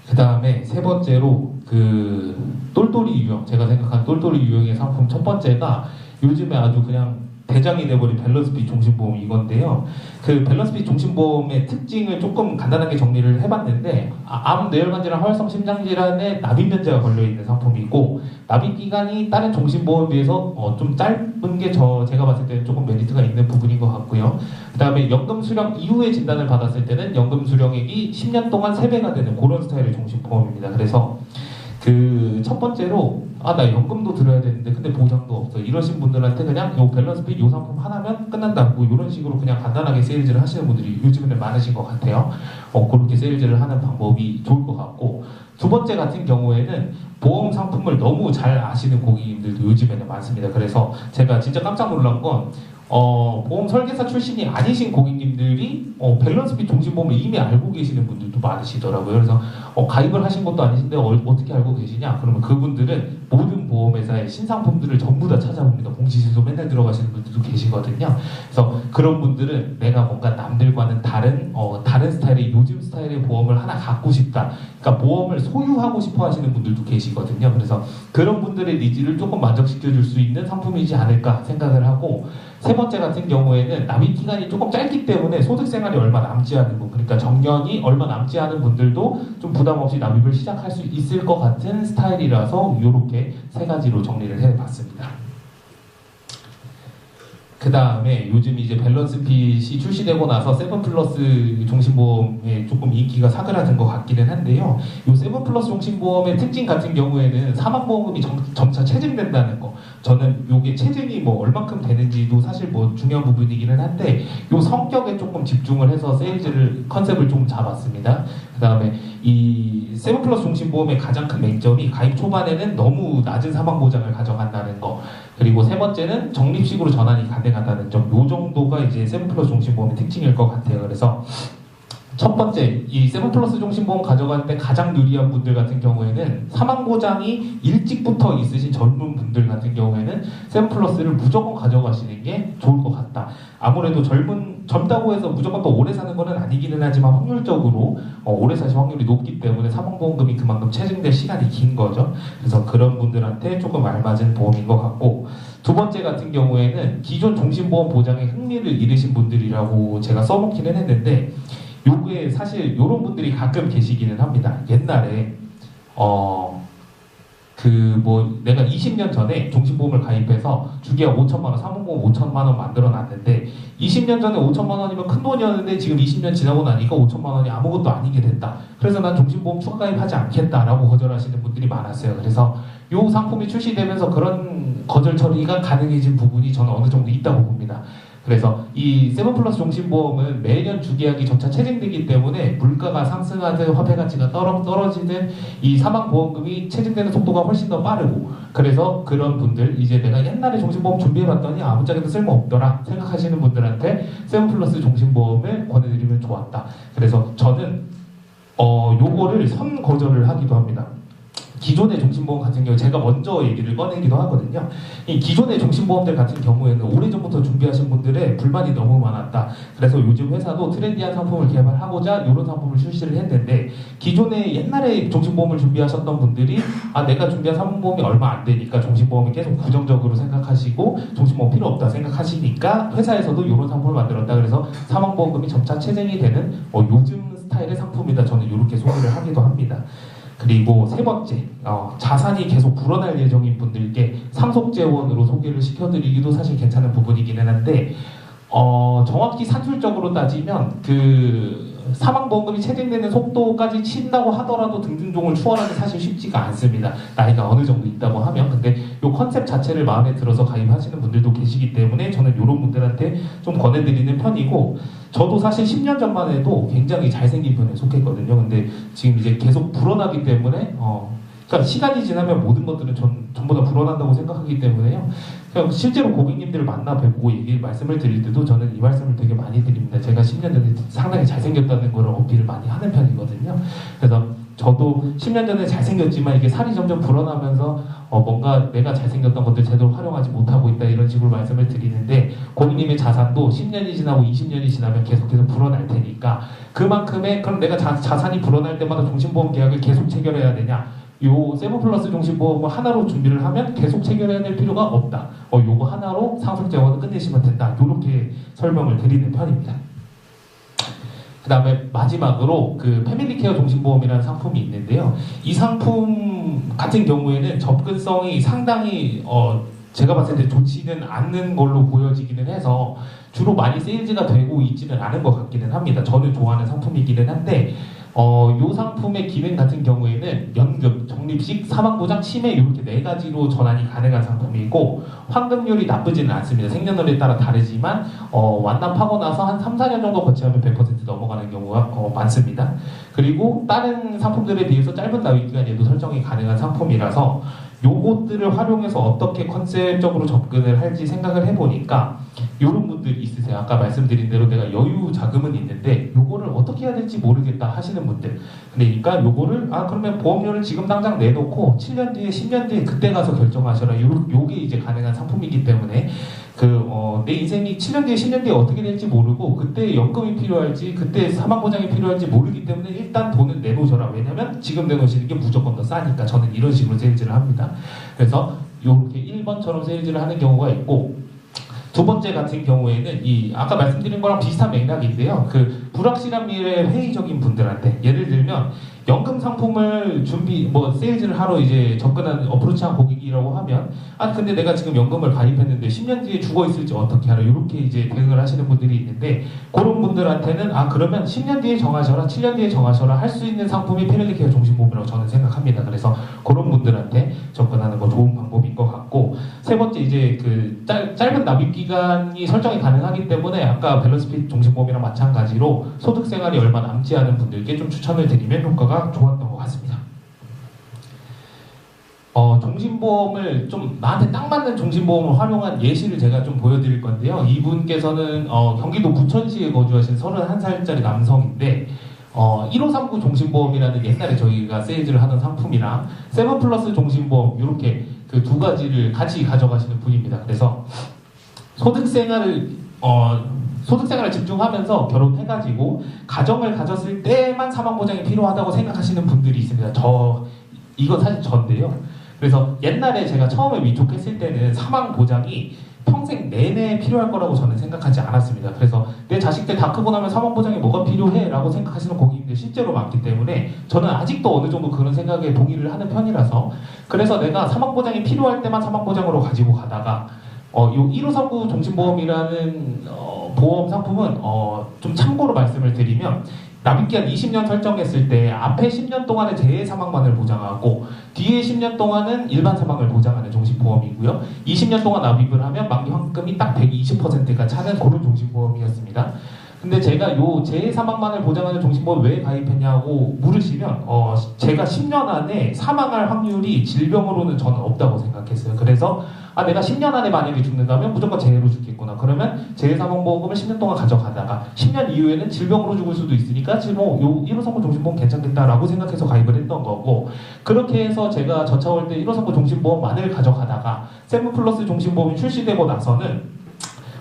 그 다음에 세 번째로 그 똘똘이 유형, 제가 생각하는 똘똘이 유형의 상품 첫 번째가 요즘에 아주 그냥 대장이 돼버린 밸런스핏 종신보험 이건데요. 그 밸런스핏 종신보험의 특징을 조금 간단하게 정리를 해봤는데 암, 뇌혈관질환, 허혈성 심장질환에 납입 면제가 걸려있는 상품이고 납입 기간이 다른 종신보험에 비해서 좀 짧은 게 제가 봤을 때는 조금 메리트가 있는 부분인 것 같고요. 그 다음에 연금 수령 이후에 진단을 받았을 때는 연금 수령액이 10년 동안 3배가 되는 그런 스타일의 종신보험입니다. 그래서 그 첫 번째로 나 연금도 들어야 되는데 근데 보장도 없어 이러신 분들한테 그냥 요 밸런스핏 요 상품 하나면 끝난다고 이런 식으로 그냥 간단하게 세일즈를 하시는 분들이 요즘에는 많으신 것 같아요. 그렇게 세일즈를 하는 방법이 좋을 것 같고 두 번째 같은 경우에는 보험 상품을 너무 잘 아시는 고객님들도 요즘에는 많습니다. 그래서 제가 진짜 깜짝 놀란 건 보험 설계사 출신이 아니신 고객님들이 밸런스핏 종신보험을 이미 알고 계시는 분들도 많으시더라고요. 그래서 가입을 하신 것도 아니신데 어떻게 알고 계시냐? 그러면 그분들은 모든 보험회사의 신상품들을 전부 다 찾아봅니다. 공지시도 맨날 들어가시는 분들도 계시거든요. 그래서 그런 분들은 내가 뭔가 남들과는 다른 스타일의 요즘 스타일의 보험을 하나 갖고 싶다. 그러니까 보험을 소유하고 싶어 하시는 분들도 계시거든요. 그래서 그런 분들의 니즈를 조금 만족시켜 줄 수 있는 상품이지 않을까 생각을 하고 세 번째 같은 경우에는 납입 기간이 조금 짧기 때문에 소득 생활이 얼마 남지 않은 분, 그러니까 정년이 얼마 남지 않은 분들도 좀 부담 없이 납입을 시작할 수 있을 것 같은 스타일이라서 이렇게 세 가지로 정리를 해봤습니다. 그 다음에 요즘 이제 밸런스핏이 출시되고 나서 세븐플러스 종신보험에 조금 인기가 사그라든 것 같기는 한데요. 이 세븐플러스 종신보험의 특징 같은 경우에는 사망보험금이 점차 체증된다는 거. 저는 요게 체증이 뭐 얼만큼 되는지도 사실 뭐 중요한 부분이기는 한데 요 성격에 조금 집중을 해서 세일즈를 컨셉을 좀 잡았습니다. 그 다음에 이 세븐플러스 종신보험의 가장 큰 맹점이 가입 초반에는 너무 낮은 사망보장을 가져간다는 거, 그리고 세 번째는 적립식으로 전환이 가능하다는 점, 요 정도가 이제 세븐플러스 종신보험의 특징일 것 같아요. 그래서 첫 번째, 이 세븐플러스 종신보험 가져갈 때 가장 유리한 분들 같은 경우에는 사망보장이 일찍부터 있으신 젊은 분들 같은 경우에는 세븐플러스를 무조건 가져가시는 게 좋을 것 같다. 아무래도 젊다고 해서 무조건 또 오래 사는 거는 아니기는 하지만 확률적으로 오래 사실 확률이 높기 때문에 사망보험금이 그만큼 체증될 시간이 긴 거죠. 그래서 그런 분들한테 조금 알맞은 보험인 것 같고, 두 번째 같은 경우에는 기존 종신보험 보장에 흥미를 잃으신 분들이라고 제가 써놓기는 했는데, 요게 사실 요런 분들이 가끔 계시기는 합니다. 옛날에 내가 20년 전에 종신보험을 가입해서 주기약 5천만 원, 사망보험 5천만 원 만들어 놨는데 20년 전에 5천만 원이면 큰 돈이었는데 지금 20년 지나고 나니까 5천만 원이 아무것도 아니게 됐다. 그래서 난 종신보험 추가 가입하지 않겠다라고 거절하시는 분들이 많았어요. 그래서 요 상품이 출시되면서 그런 거절 처리가 가능해진 부분이 저는 어느 정도 있다고 봅니다. 그래서 이 세븐플러스 종신보험은 매년 주계약이 점차 체증되기 때문에 물가가 상승하든 화폐 가치가 떨어지든 이 사망보험금이 체증되는 속도가 훨씬 더 빠르고, 그래서 그런 분들, 이제 내가 옛날에 종신보험 준비해봤더니 아무짝에도 쓸모없더라 생각하시는 분들한테 세븐플러스 종신보험을 권해드리면 좋았다. 그래서 저는 요거를 선거절을 하기도 합니다. 기존의 종신보험 같은 경우 제가 먼저 얘기를 꺼내기도 하거든요. 이 기존의 종신보험들 같은 경우에는 오래전부터 준비하신 분들의 불만이 너무 많았다. 그래서 요즘 회사도 트렌디한 상품을 개발하고자 이런 상품을 출시를 했는데, 기존에 옛날에 종신보험을 준비하셨던 분들이 내가 준비한 사망보험이 얼마 안 되니까 종신보험을 계속 부정적으로 생각하시고 종신보험 필요 없다 생각하시니까 회사에서도 이런 상품을 만들었다. 그래서 사망보험금이 점차 체증이 되는 요즘 스타일의 상품이다. 저는 이렇게 소개를 하기도 합니다. 그리고 세 번째, 자산이 계속 불어날 예정인 분들께 상속재원으로 소개를 시켜드리기도 사실 괜찮은 부분이기는 한데, 정확히 산술적으로 따지면 사망보험금이 체증되는 속도까지 친다고 하더라도 등등종을 추월하기 사실 쉽지가 않습니다. 나이가 어느 정도 있다고 하면. 근데 이 컨셉 자체를 마음에 들어서 가입하시는 분들도 계시기 때문에 저는 이런 분들한테 좀 권해드리는 편이고, 저도 사실 10년 전만 해도 굉장히 잘생긴 편에 속했거든요. 근데 지금 이제 계속 불어나기 때문에 그러니까 시간이 지나면 모든 것들은 전부 다 불어난다고 생각하기 때문에요. 그냥 실제로 고객님들을 만나 뵙고 말씀을 드릴 때도 저는 이 말씀을 되게 많이 드립니다. 제가 10년 전에 상당히 잘생겼다는 걸 어필을 많이 하는 편이거든요. 그래서 저도 10년 전에 잘생겼지만 이게 살이 점점 불어나면서 뭔가 내가 잘생겼던 것들 제대로 활용하지 못하고 있다, 이런 식으로 말씀을 드리는데, 고객님의 자산도 10년이 지나고 20년이 지나면 계속해서 불어날 테니까 그만큼의, 그럼 내가 자산이 불어날 때마다 종신보험 계약을 계속 체결해야 되냐? 요 세븐플러스 종신보험을 하나로 준비를 하면 계속 체결해야 될 필요가 없다. 요거 하나로 상속재원을 끝내시면 된다. 요렇게 설명을 드리는 편입니다. 그 다음에 마지막으로 패밀리케어 종신보험이라는 상품이 있는데요. 이 상품 같은 경우에는 접근성이 상당히 제가 봤을 때 좋지는 않는 걸로 보여지기는 해서 주로 많이 세일즈가 되고 있지는 않은 것 같기는 합니다. 저는 좋아하는 상품이기는 한데, 이 상품의 기능 같은 경우에는 연금, 적립식, 사망보장, 치매 이렇게 네 가지로 전환이 가능한 상품이고, 환급률이 나쁘지는 않습니다. 생년월일에 따라 다르지만 완납하고 나서 한 3, 4년 정도 거치하면 100% 넘어가는 경우가 많습니다. 그리고 다른 상품들에 비해서 짧은 납입 기간에도 설정이 가능한 상품이라서 요것들을 활용해서 어떻게 컨셉적으로 접근을 할지 생각을 해보니까 이런 분들 있으세요. 아까 말씀드린 대로 내가 여유 자금은 있는데 요거를 어떻게 해야 될지 모르겠다 하시는 분들, 그러니까 요거를 그러면 보험료를 지금 당장 내놓고 7년 뒤에 10년 뒤에 그때 가서 결정하셔라, 요게 이제 가능한 상품이기 때문에 내 인생이 7년 뒤에 10년 뒤에 어떻게 될지 모르고 그때 연금이 필요할지 그때 사망보장이 필요할지 모르기 때문에 일단 돈은 내놓으셔라. 왜냐면 지금 내놓으시는 게 무조건 더 싸니까. 저는 이런 식으로 세일즈를 합니다. 그래서 이렇게 1번처럼 세일즈를 하는 경우가 있고, 두 번째 같은 경우에는 아까 말씀드린 거랑 비슷한 맥락인데요. 불확실한 미래에 회의적인 분들한테, 예를 들면 연금 상품을 세일즈를 하러 이제 접근하는 어프로치한 고객이라고 하면, 근데 내가 지금 연금을 가입했는데 10년 뒤에 죽어 있을지 어떻게 알아? 이렇게 이제 대응을 하시는 분들이 있는데, 그런 분들한테는 그러면 10년 뒤에 정하셔라, 7년 뒤에 정하셔라 할 수 있는 상품이 패밀리케어 종신보험이라고 저는 생각합니다. 그래서 그런 분들한테 접근하는 거 좋은 방법인 것 같고, 같고, 세 번째 이제 그 짧은 납입 기간이 설정이 가능하기 때문에 아까 밸런스 종신보험이랑 마찬가지로 소득 생활이 얼마 남지 않은 분들께 좀 추천을 드리면 효과가 좋았던 것 같습니다. 종신보험을 좀 나한테 딱 맞는 종신보험을 활용한 예시를 제가 좀 보여드릴 건데요. 이분께서는 경기도 부천시에 거주하신 31살짜리 남성인데 1539 종신보험이라는 옛날에 저희가 세일즈를 하던 상품이랑 세븐플러스 종신보험 이렇게 그 두 가지를 같이 가져가시는 분입니다. 그래서 소득생활을 집중하면서 결혼해가지고 가정을 가졌을 때만 사망보장이 필요하다고 생각하시는 분들이 있습니다. 이건 사실 저인데요. 그래서 옛날에 제가 처음에 위촉했을 때는 사망보장이 평생 내내 필요할 거라고 저는 생각하지 않았습니다. 그래서 내 자식들 다 크고 나면 사망보장이 뭐가 필요해? 라고 생각하시는 고객님들 실제로 많기 때문에 저는 아직도 어느 정도 그런 생각에 동의를 하는 편이라서, 그래서 내가 사망보장이 필요할 때만 사망보장으로 가지고 가다가 요 1539 종신보험이라는 보험 상품은 좀 참고로 말씀을 드리면 납입기한 20년 설정했을 때 앞에 10년 동안은 재해 사망만을 보장하고 뒤에 10년 동안은 일반 사망을 보장하는 종신보험이고요. 20년 동안 납입을 하면 만기 환급이 딱 120%가 차는 그런 종신보험이었습니다. 근데 제가 요 재해 사망만을 보장하는 종신보험 왜 가입했냐고 물으시면 제가 10년 안에 사망할 확률이 질병으로는 저는 없다고 생각했어요. 그래서 내가 10년 안에 만약에 죽는다면 무조건 재해로 죽겠구나. 그러면 재해사망보험을 10년 동안 가져가다가 10년 이후에는 질병으로 죽을 수도 있으니까 지금 요 1539 종신보험 괜찮겠다라고 생각해서 가입을 했던 거고, 그렇게 해서 제가 저차올 때 1539 종신보험만을 가져가다가 세븐플러스 종신보험이 출시되고 나서는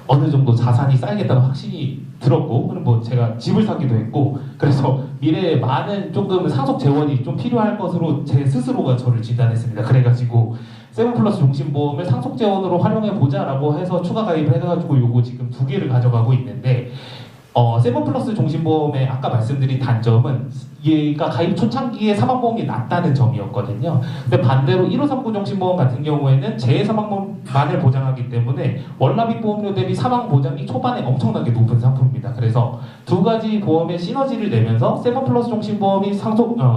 어느 정도 자산이 쌓이겠다는 확신이 들었고, 그럼 뭐 제가 집을 사기도 했고, 그래서 미래에 많은 조금 상속 재원이 좀 필요할 것으로 제 스스로가 저를 진단했습니다. 그래가지고 세븐플러스 종신보험을 상속 재원으로 활용해 보자라고 해서 추가 가입을 해가지고 요거 지금 2개를 가져가고 있는데, 세븐플러스 종신보험의 아까 말씀드린 단점은 얘가 가입 초창기에 사망보험이 낮다는 점이었거든요. 근데 반대로 1539 종신보험 같은 경우에는 재해 사망만을 보장하기 때문에 월납입 보험료 대비 사망 보장이 초반에 엄청나게 높은 상품입니다. 그래서 두 가지 보험의 시너지를 내면서 세븐플러스 종신보험이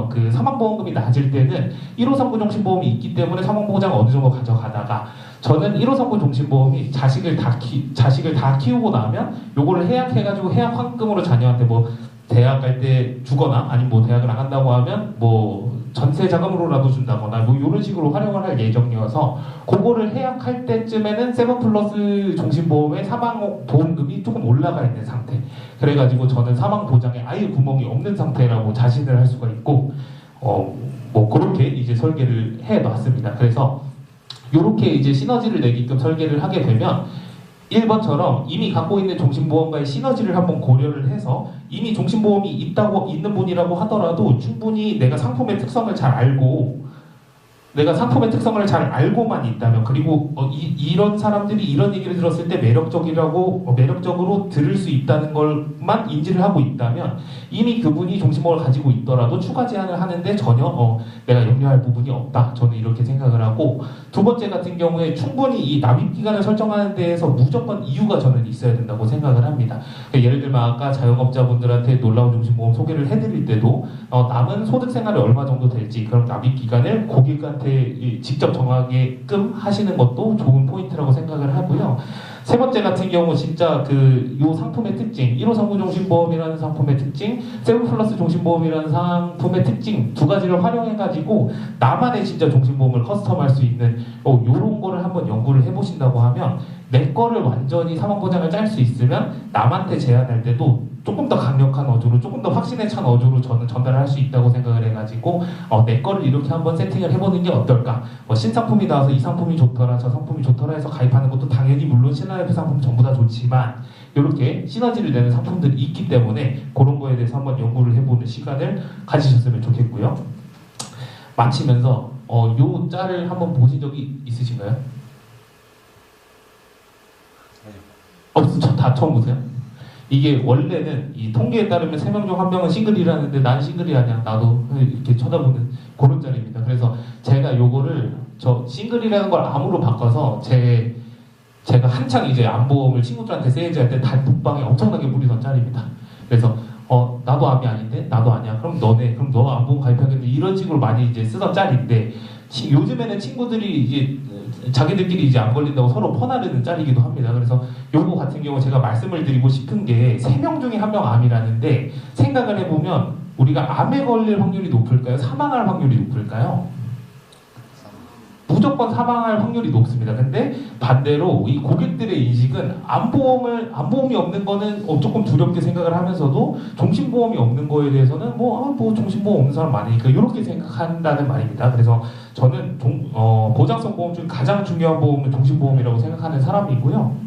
그 사망보험금이 낮을 때는 1539 종신보험이 있기 때문에 사망보장 어느 정도 가져가다가, 저는 1539 종신보험이 자식을 다 키우고 나면 요거를 해약해가지고 해약 환급으로 자녀한테 뭐 대학 갈 때 주거나 아니면 뭐 대학을 안 간다고 하면 뭐 전세 자금으로라도 준다거나 뭐 이런 식으로 활용을 할 예정이어서 그거를 해약할 때쯤에는 세븐플러스 종신보험의 사망보험금이 조금 올라가 있는 상태. 그래가지고 저는 사망보장에 아예 구멍이 없는 상태라고 자신을 할 수가 있고 뭐 그렇게 이제 설계를 해놨습니다. 그래서 이렇게 이제 시너지를 내게끔 설계를 하게 되면 1번처럼 이미 갖고 있는 종신보험과의 시너지를 한번 고려를 해서 이미 종신보험이 있는 분이라고 하더라도 충분히 내가 상품의 특성을 잘 알고만 있다면, 그리고 이런 사람들이 이런 얘기를 들었을 때 매력적으로 들을 수 있다는 걸만 인지를 하고 있다면 이미 그분이 종신보험을 가지고 있더라도 추가 제한을 하는데 전혀 내가 염려할 부분이 없다. 저는 이렇게 생각을 하고, 두 번째 같은 경우에 충분히 이 납입 기간을 설정하는 데에서 무조건 이유가 저는 있어야 된다고 생각을 합니다. 그러니까 예를 들면 아까 자영업자분들한테 놀라운 종신보험 소개를 해드릴 때도 남은 소득 생활이 얼마 정도 될지 그럼 납입 기간을 고객한테 직접 정하게끔 하시는 것도 좋은 포인트라고 생각을 하고요. 세 번째 같은 경우 진짜 요 상품의 특징, 1539 종신보험이라는 상품의 특징, 세븐플러스 종신보험이라는 상품의 특징 두 가지를 활용해가지고 나만의 진짜 종신보험을 커스텀할 수 있는 요런 거를 한번 연구를 해보신다고 하면 내 거를 완전히 사망보장을 짤 수 있으면 남한테 제안할 때도 조금 더 강력한 어조로, 조금 더 확신에 찬 어조로 저는 전달할 수 있다고 생각을 해가지고 내 거를 이렇게 한번 세팅을 해보는 게 어떨까. 신상품이 나와서 이 상품이 좋더라 저 상품이 좋더라 해서 가입하는 것도 당연히 물론 신라이프 상품 전부 다 좋지만 이렇게 시너지를 내는 상품들이 있기 때문에 그런 거에 대해서 한번 연구를 해보는 시간을 가지셨으면 좋겠고요. 마치면서 요 짤을 한번 보신 적이 있으신가요? 다 처음 보세요? 이게 원래는 이 통계에 따르면 3명 중 1명은 싱글이라는데 난 싱글이 아니야. 나도 이렇게 쳐다보는 그런 짤입니다. 그래서 제가 요거를 싱글이라는 걸 암으로 바꿔서 제가 한창 이제 암보험을 친구들한테 세일즈할 때 단톡방에 엄청나게 뿌리던 짤입니다. 그래서 나도 암이 아닌데 나도 아니야. 그럼 너네 그럼 너 암보험 가입하겠네. 이런 식으로 많이 이제 쓰던 짤인데 요즘에는 친구들이 이제 자기들끼리 이제 안 걸린다고 서로 퍼나르는 짤이기도 합니다. 그래서 요거 같은 경우 제가 말씀을 드리고 싶은 게 3명 중에 1명 암이라는데 생각을 해보면 우리가 암에 걸릴 확률이 높을까요? 사망할 확률이 높을까요? 무조건 사망할 확률이 높습니다. 근데 반대로 이 고객들의 인식은 암보험이 없는 거는 조금 두렵게 생각을 하면서도 종신보험이 없는 거에 대해서는 뭐 종신보험 없는 사람 많으니까 이렇게 생각한다는 말입니다. 그래서 저는 보장성 보험 중 가장 중요한 보험은 종신보험이라고 생각하는 사람이고요.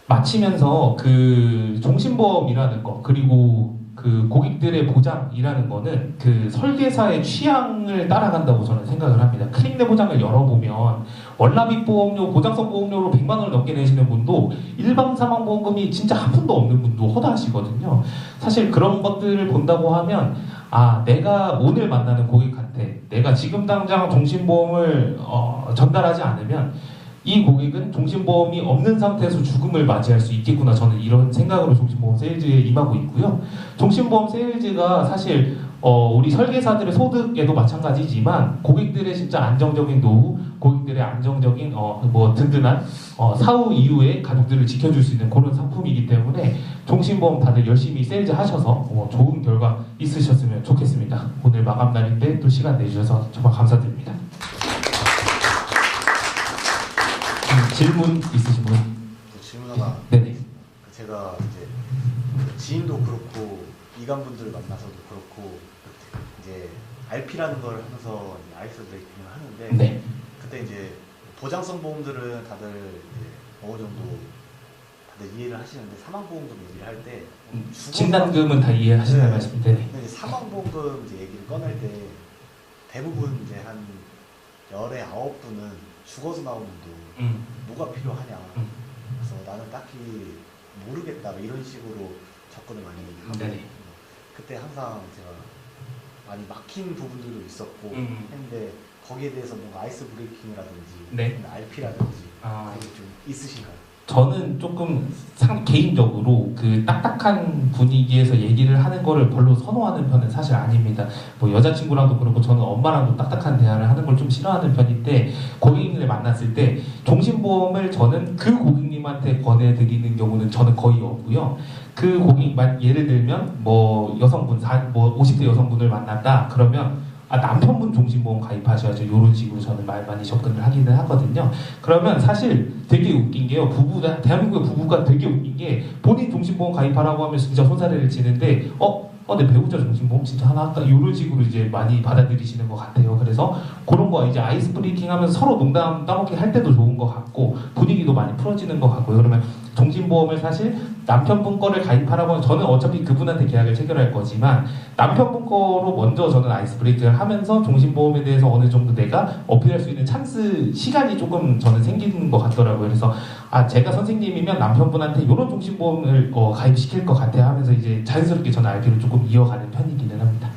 마치면서 그 종신보험이라는 거 그리고 그 고객들의 보장이라는 거는 그 설계사의 취향을 따라간다고 저는 생각을 합니다. 클릭내 보장을 열어보면 월납입 보험료, 보장성 보험료로 100만 원을 넘게 내시는 분도 일반 사망보험금이 진짜 한 푼도 없는 분도 허다하시거든요. 사실 그런 것들을 본다고 하면 내가 오늘 만나는 고객한테 내가 지금 당장 종신보험을 전달하지 않으면 이 고객은 종신보험이 없는 상태에서 죽음을 맞이할 수 있겠구나. 저는 이런 생각으로 종신보험 세일즈에 임하고 있고요. 종신보험 세일즈가 사실 우리 설계사들의 소득에도 마찬가지지만 고객들의 진짜 안정적인 노후, 고객들의 안정적인 든든한 사후 이후에 가족들을 지켜줄 수 있는 그런 상품이기 때문에 종신보험 다들 열심히 세일즈 하셔서 좋은 결과 있으셨으면 좋겠습니다. 오늘 마감 날인데 또 시간 내주셔서 정말 감사드립니다. 질문 있으신 분? 질문 하나. 네네. 제가 이제 지인도 그렇고 이간분들 만나서도 그렇고 이제 RP라는 걸 하면서 아이스 브레이킹을 하는데 네. 그때 이제 보장성 보험들은 다들 이제 어느 정도 다들 이해를 하시는데 사망보험금 얘기를 할 때 진단금은 다 이해하시나요? 말씀인데. 근데 사망보험금 이제 얘기를 꺼낼 때 대부분 이제 한 열에 9분은 죽어서 나오는 분 뭐가 필요하냐. 그래서 나는 딱히 모르겠다 이런 식으로 접근을 많이 하고 그때 항상 제가 많이 막힌 부분들도 있었고 했는데 거기에 대해서 뭔가 아이스 브레이킹이라든지 RP라든지 그런 게 좀 있으신가요? 저는 조금 개인적으로 그 딱딱한 분위기에서 얘기를 하는 거를 별로 선호하는 편은 사실 아닙니다. 뭐 여자친구랑도 그렇고 저는 엄마랑도 딱딱한 대화를 하는 걸 좀 싫어하는 편인데 고객님을 만났을 때 종신보험을 저는 그 고객님한테 권해드리는 경우는 저는 거의 없고요. 그 고객만 예를 들면 뭐 여성분 50대 여성분을 만났다 그러면 남편분 종신보험 가입하셔야죠. 이런 식으로 저는 많이 접근을 하기는 하거든요. 그러면 사실 되게 웃긴 게요. 대한민국의 부부가 되게 웃긴 게 본인 종신보험 가입하라고 하면 진짜 손사래를 치는데 내 배우자 종신보험 진짜 하나 할까? 이런 식으로 이제 많이 받아들이시는 것 같아요. 그래서 그런 거 이제 아이스 브레이킹 하면서 서로 농담 따먹기 할 때도 좋은 것 같고 분위기도 많이 풀어지는 것 같고요. 그러면 종신보험을 사실 남편분 거를 가입하라고 하면 저는 어차피 그분한테 계약을 체결할 거지만 남편분 거로 먼저 저는 아이스 브레이킹을 하면서 종신보험에 대해서 어느 정도 내가 어필할 수 있는 시간이 조금 저는 생기는 것 같더라고요. 그래서 제가 선생님이면 남편분한테 이런 종신보험을 가입시킬 것 같아 하면서 이제 자연스럽게 저는 RP를 조금 이어가는 편이기는 합니다.